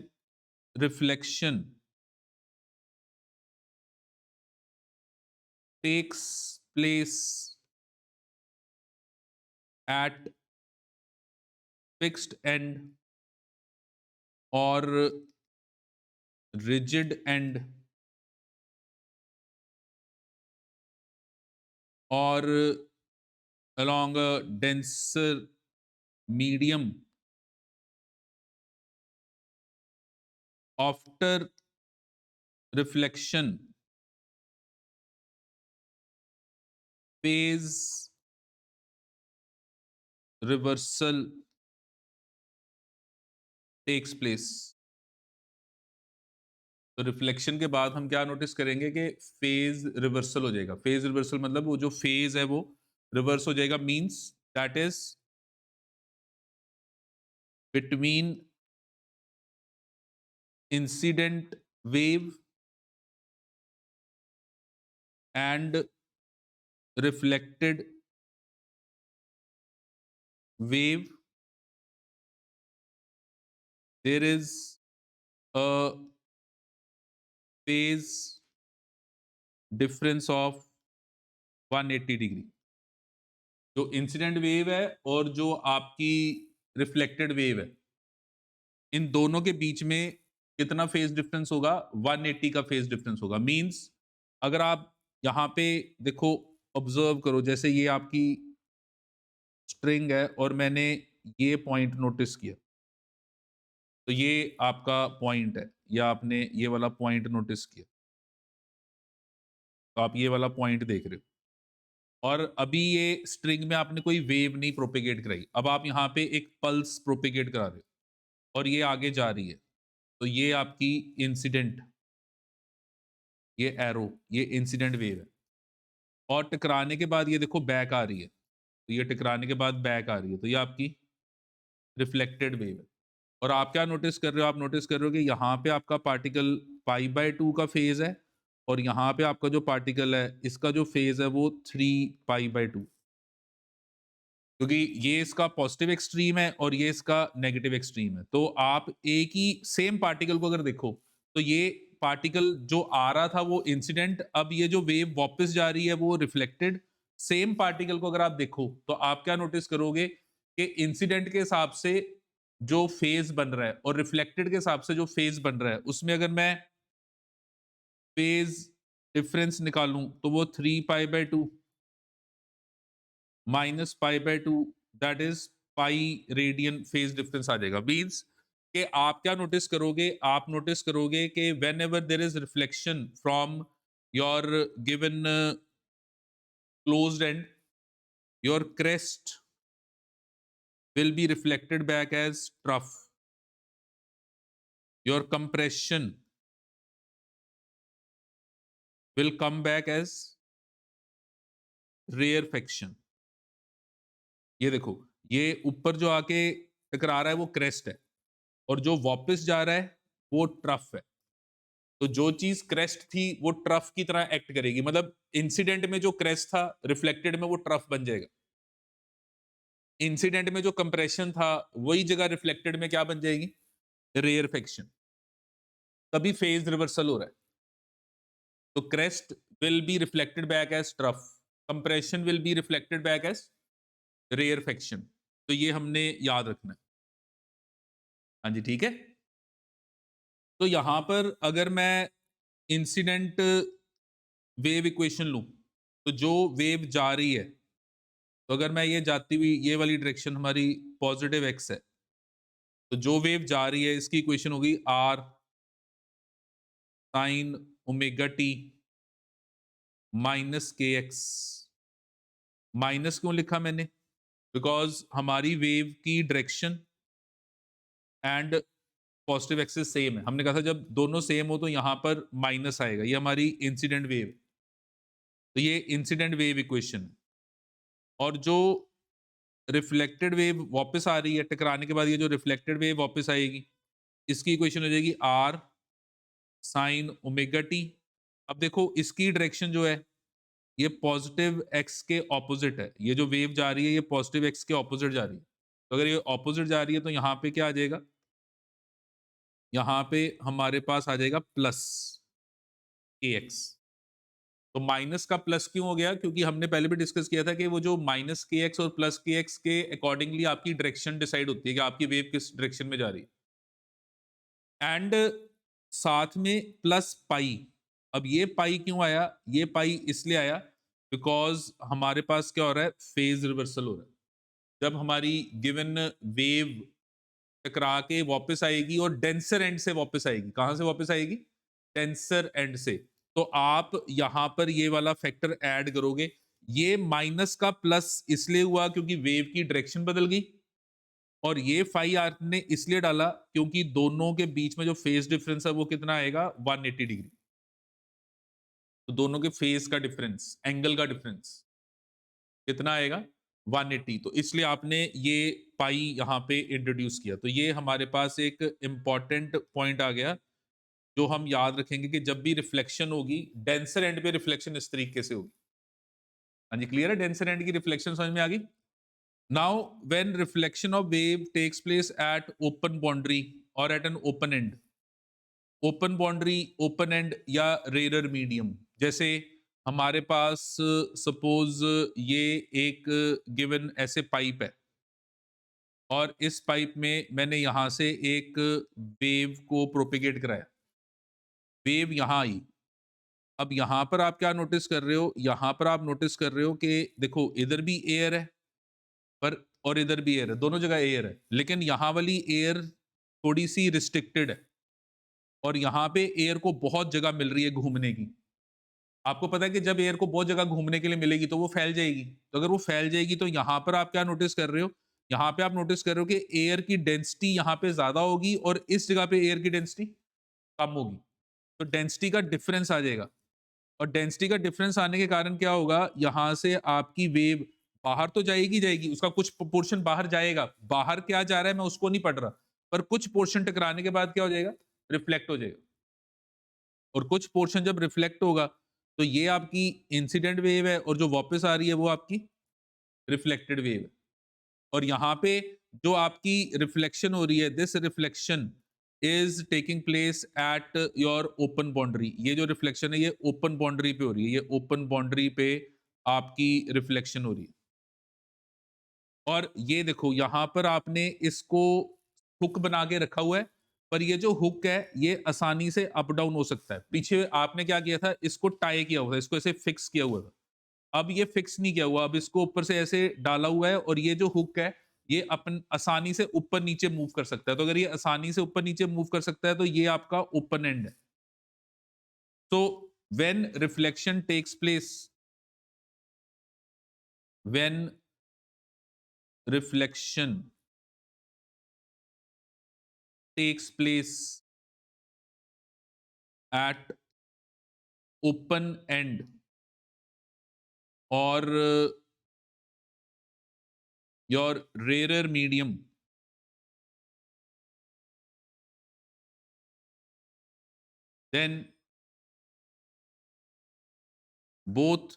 reflection takes place at fixed end और रिजिड एंड और along a denser medium after reflection phase reversal takes place। तो रिफ्लेक्शन के बाद हम क्या नोटिस करेंगे कि फेज रिवर्सल हो जाएगा। फेज रिवर्सल मतलब वो जो फेज है वो रिवर्स हो जाएगा, means that is between incident wave and reflected wave there is a phase difference of 180 degree. जो इंसिडेंट वेव है और जो आपकी रिफ्लेक्टेड वेव है, इन दोनों के बीच में कितना फेज डिफरेंस होगा? 180 का फेज डिफरेंस होगा। मींस अगर आप यहाँ पे देखो, ऑब्जर्व करो, जैसे ये आपकी स्ट्रिंग है और मैंने ये पॉइंट नोटिस किया, तो ये आपका पॉइंट है या आपने ये वाला पॉइंट नोटिस किया, तो आप ये वाला पॉइंट देख रहे हो और अभी ये स्ट्रिंग में आपने कोई वेव नहीं प्रोपेगेट कराई। अब आप यहाँ पे एक पल्स प्रोपेगेट करा रहे हो और ये आगे जा रही है। तो ये आपकी इंसिडेंट, ये एरो, ये इंसिडेंट वेव है। और टकराने के बाद ये देखो बैक आ रही है। तो ये टकराने के बाद बैक आ रही है। तो ये आपकी रिफ्लेक्टेड वेव है। और आप क्या नोटिस कर रहे हो? आप नोटिस कर रहे हो कि यहाँ पे आपका पार्टिकल पाई/2 का फेज है और यहाँ पे आपका जो पार्टिकल है, इसका जो फेज है वो 3 पाई/2, क्योंकि ये इसका पॉजिटिव एक्सट्रीम है और ये इसका नेगेटिव एक्सट्रीम है। तो आप एक ही सेम पार्टिकल को अगर देखो, तो ये पार्टिकल जो आ रहा था वो इंसिडेंट, अब ये जो वेव वापस जा रही है वो रिफ्लेक्टेड। सेम पार्टिकल को अगर आप देखो तो आप क्या नोटिस करोगे कि इंसिडेंट के हिसाब से जो फेज बन रहा है और रिफ्लेक्टेड के हिसाब से जो फेज बन रहा है, उसमें अगर मैं फेज डिफरेंस निकालूं तो वो 3 पाई/2 -पाई/2, that is pi radian phase difference आ जाएगा। मीन्स कि आप क्या नोटिस करोगे? आप नोटिस करोगे कि when ever there is reflection from your given closed end, your crest will be reflected back as trough. Your compression will come back as rarefaction. ये देखो, ये ऊपर जो आके टकरा रहा है वो क्रेस्ट है, और जो वापस जा रहा है वो ट्रफ है। तो जो चीज क्रेस्ट थी वो ट्रफ की तरह एक्ट करेगी, मतलब इंसिडेंट में जो क्रेस्ट था रिफ्लेक्टेड में वो ट्रफ बन जाएगा। इंसिडेंट में जो कंप्रेशन था वही जगह रिफ्लेक्टेड में क्या बन जाएगी, रेयरफेक्शन। तभी फेज रिवर्सल हो रहा है। तो crest will be reflected back as trough, compression will be reflected back as rarefaction. तो ये हमने याद रखना है। हाँ जी, ठीक है। तो यहां पर अगर मैं इंसिडेंट वेव इक्वेशन लूं, तो जो वेव जा रही है, तो अगर मैं ये जाती हुई ये वाली डायरेक्शन हमारी पॉजिटिव एक्स है, तो जो वेव जा रही है इसकी इक्वेशन होगी R sine omega T minus K X. Minus क्यों लिखा मैंने, बिकॉज हमारी वेव की direction and positive axis same है। हमने कहा था जब दोनों सेम हो तो यहां पर माइनस आएगा। ये हमारी इंसिडेंट वेव, तो ये इंसिडेंट वेव इक्वेशन है। और जो रिफ्लेक्टेड वेव वापस आ रही है टकराने के बाद, ये जो रिफ्लेक्टेड वेव वापस आएगी इसकी इक्वेशन हो जाएगी आर साइन ओमेगा टी। अब देखो इसकी डायरेक्शन जो है ये पॉजिटिव एक्स के ऑपोजिट है। ये जो वेव जा रही है ये पॉजिटिव एक्स के ऑपोजिट जा रही है। तो अगर ये ऑपोजिट जा रही है तो यहाँ पे क्या आ जाएगा, यहाँ पे हमारे पास आ जाएगा प्लस के एक्स। तो माइनस का प्लस क्यों हो गया, क्योंकि हमने पहले भी डिस्कस किया था कि वो जो माइनस के एक्स और प्लस के एक्स के अकॉर्डिंगली आपकी डायरेक्शन डिसाइड होती है कि आपकी वेव किस डायरेक्शन में जा रही है। एंड साथ में प्लस पाई। अब ये पाई क्यों आया, ये पाई इसलिए आया बिकॉज हमारे पास क्या हो रहा है, फेज रिवर्सल हो रहा है। जब हमारी गिवन वेव टकरा के वापस आएगी और डेंसर एंड से वापस आएगी, कहां से वापस आएगी, डेंसर एंड से, तो आप यहां पर ये वाला फैक्टर ऐड करोगे। ये माइनस का प्लस इसलिए हुआ क्योंकि वेव की डायरेक्शन बदल गई, और ये फाई आर ने इसलिए डाला क्योंकि दोनों के बीच में जो फेज डिफरेंस है वो कितना आएगा, 180 डिग्री। तो दोनों के फेज का डिफरेंस, एंगल का डिफरेंस कितना आएगा, 180। तो इसलिए आपने ये पाई यहाँ पे इंट्रोड्यूस किया। तो ये हमारे पास एक इंपॉर्टेंट पॉइंट आ गया जो हम याद रखेंगे कि जब भी रिफ्लेक्शन होगी डेंसर एंड पे रिफ्लेक्शन इस तरीके से होगी। हाँ जी, क्लियर है, डेंसर एंड की रिफ्लेक्शन समझ में आ गई। Now when reflection of wave takes place at open boundary और at an open end, open boundary, open end या रेयर मीडियम, जैसे हमारे पास सपोज ये एक गिवन ऐसे पाइप है और इस पाइप में मैंने यहां से एक वेव को प्रोपिगेट कराया, वेव यहां आई। अब यहां पर आप क्या नोटिस कर रहे हो, यहां पर आप नोटिस कर रहे हो कि देखो इधर भी एयर है पर, और इधर भी एयर है, दोनों जगह एयर है, लेकिन यहां वाली एयर थोड़ी सी रिस्ट्रिक्टेड है और यहाँ पे एयर को बहुत जगह मिल रही है घूमने की। आपको पता है कि जब एयर को बहुत जगह घूमने के लिए मिलेगी तो वो फैल जाएगी। तो अगर वो फैल जाएगी तो यहाँ पर आप क्या नोटिस कर रहे हो, यहाँ पे आप नोटिस कर रहे हो कि एयर की डेंसिटी यहाँ पे ज्यादा होगी और इस जगह पे एयर की डेंसिटी कम होगी। तो डेंसिटी का डिफरेंस आ जाएगा, और डेंसिटी का डिफरेंस आने के कारण क्या होगा, यहाँ से आपकी वेव बाहर तो जाएगी जाएगी, उसका कुछ पोर्शन बाहर जाएगा। बाहर क्या जा रहा है मैं उसको नहीं पढ़ रहा, पर कुछ पोर्शन टकराने के बाद क्या हो जाएगा, रिफ्लेक्ट हो जाएगा। और कुछ पोर्शन जब रिफ्लेक्ट होगा तो ये आपकी इंसिडेंट वेव है और जो वापस आ रही है वो आपकी रिफ्लेक्टेड वेव है। और यहाँ पे जो आपकी रिफ्लेक्शन हो रही है, this reflection is taking place at your open boundary. ये जो रिफ्लेक्शन है ये ओपन बाउंड्री पे हो रही है, ये ओपन बाउंड्री पे आपकी रिफ्लेक्शन हो रही है। और ये देखो यहाँ पर आपने इसको हुक बना के रखा हुआ है, पर ये जो हुक है ये आसानी से अप डाउन हो सकता है। पीछे आपने क्या किया था, इसको टाई किया हुआ था, इसको ऐसे फिक्स किया हुआ था। अब ये फिक्स नहीं किया हुआ, अब इसको ऊपर से ऐसे डाला हुआ है और ये जो हुक है ये अपन आसानी से ऊपर नीचे मूव कर सकता है। तो अगर ये आसानी से ऊपर नीचे मूव कर सकता है तो ये आपका ओपन एंड है। तो when reflection takes place when reflection takes place at open end or your rarer medium, then both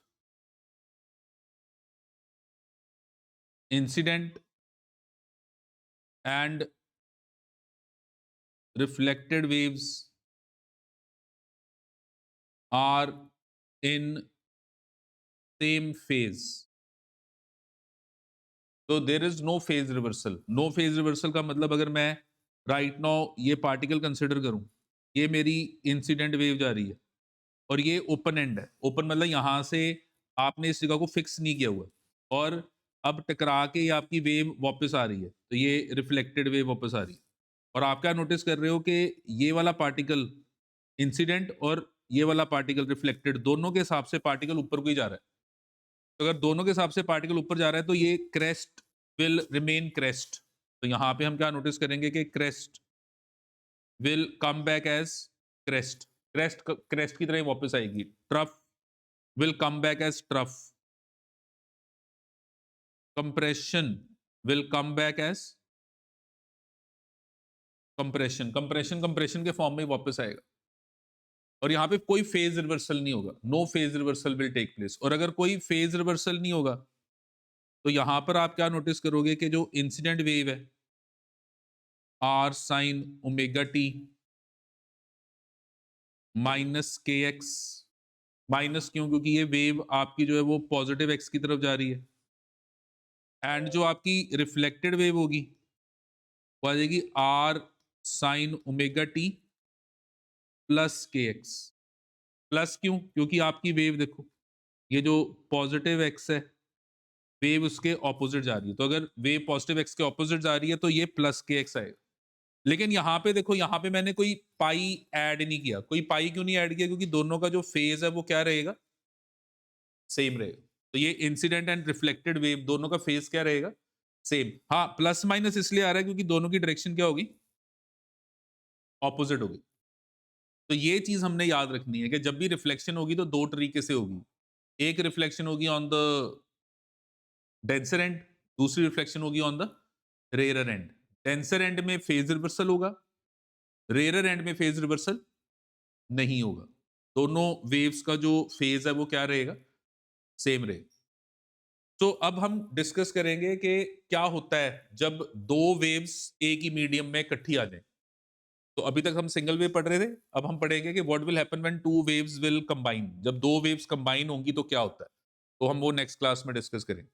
incident and reflected waves are in same phase. तो there is no phase reversal. No phase reversal का मतलब अगर मैं right now ये particle consider करूं, ये मेरी incident wave जा रही है और ये ओपन एंड है। ओपन मतलब यहां से आपने इस जगह को फिक्स नहीं किया हुआ है, और अब टकरा के ये आपकी वेव वापस आ रही है, तो ये रिफ्लेक्टेड वेव वापस आ रही है। और आप क्या नोटिस कर रहे हो कि ये वाला पार्टिकल इंसिडेंट और ये वाला पार्टिकल रिफ्लेक्टेड, दोनों के हिसाब से पार्टिकल ऊपर को ही जा रहा है। तो अगर दोनों के हिसाब से पार्टिकल ऊपर जा रहा है तो ये क्रेस्ट विल रिमेन क्रेस्ट। तो यहां पे हम क्या नोटिस करेंगे कि crest will come back as crest. Crest crest की तरह ही वापस आएगी। Trough will come back as trough. Compression will come back as compression. Compression compression के फॉर्म में ही वापस आएगा। और यहाँ पे कोई फेज रिवर्सल नहीं होगा। No phase reversal will take place. और अगर कोई फेज रिवर्सल नहीं होगा तो यहां पर आप क्या नोटिस करोगे कि जो इंसिडेंट वेव है R sine omega T minus K X. Minus क्यों? क्योंकि ये वेव आपकी जो है वो पॉजिटिव एक्स की तरफ जा रही है। एंड जो आपकी रिफ्लेक्टेड वेव होगी वो आ जाएगी R sine omega T plus K X. Plus क्यों? क्योंकि आपकी वेव देखो, ये जो पॉजिटिव एक्स है वेव उसके ऑपोजिट जा रही है। तो अगर वेव पॉजिटिव एक्स के ऑपोजिट जा रही है तो ये प्लस के एक्स आएगा। लेकिन यहाँ पे देखो, यहाँ पे मैंने कोई पाई ऐड नहीं किया। कोई पाई क्यों नहीं ऐड किया? क्योंकि दोनों का जो फेज है वो क्या रहेगा? सेम रहेगा। तो ये इंसिडेंट एंड रिफ्लेक्टेड वेव दोनों का फेज क्या रहेगा? सेम। हाँ, प्लस माइनस इसलिए आ रहा है क्योंकि दोनों की डायरेक्शन क्या होगी? ऑपोजिट होगी। तो ये चीज हमने याद रखनी है कि जब भी रिफ्लेक्शन होगी तो दो तरीके से होगी। एक रिफ्लेक्शन होगी ऑन द डेंसर एंड, दूसरी रिफ्लेक्शन होगी on the rarer end. Denser end में फेज रिवर्सल होगा, रेयर एंड में फेज रिवर्सल नहीं होगा। दोनों वेव्स का जो फेज है वो क्या रहेगा? सेम रहेगा। तो अब हम डिस्कस करेंगे कि क्या होता है जब दो वेव्स एक ही मीडियम में इकट्ठी आ जाएं। तो अभी तक हम सिंगल वेव पढ़ रहे थे, अब हम पढ़ेंगे कि what will happen when two waves will combine. जब दो वेव्स कंबाइन होंगी तो क्या होता है, तो हम वो नेक्स्ट क्लास में डिस्कस करेंगे।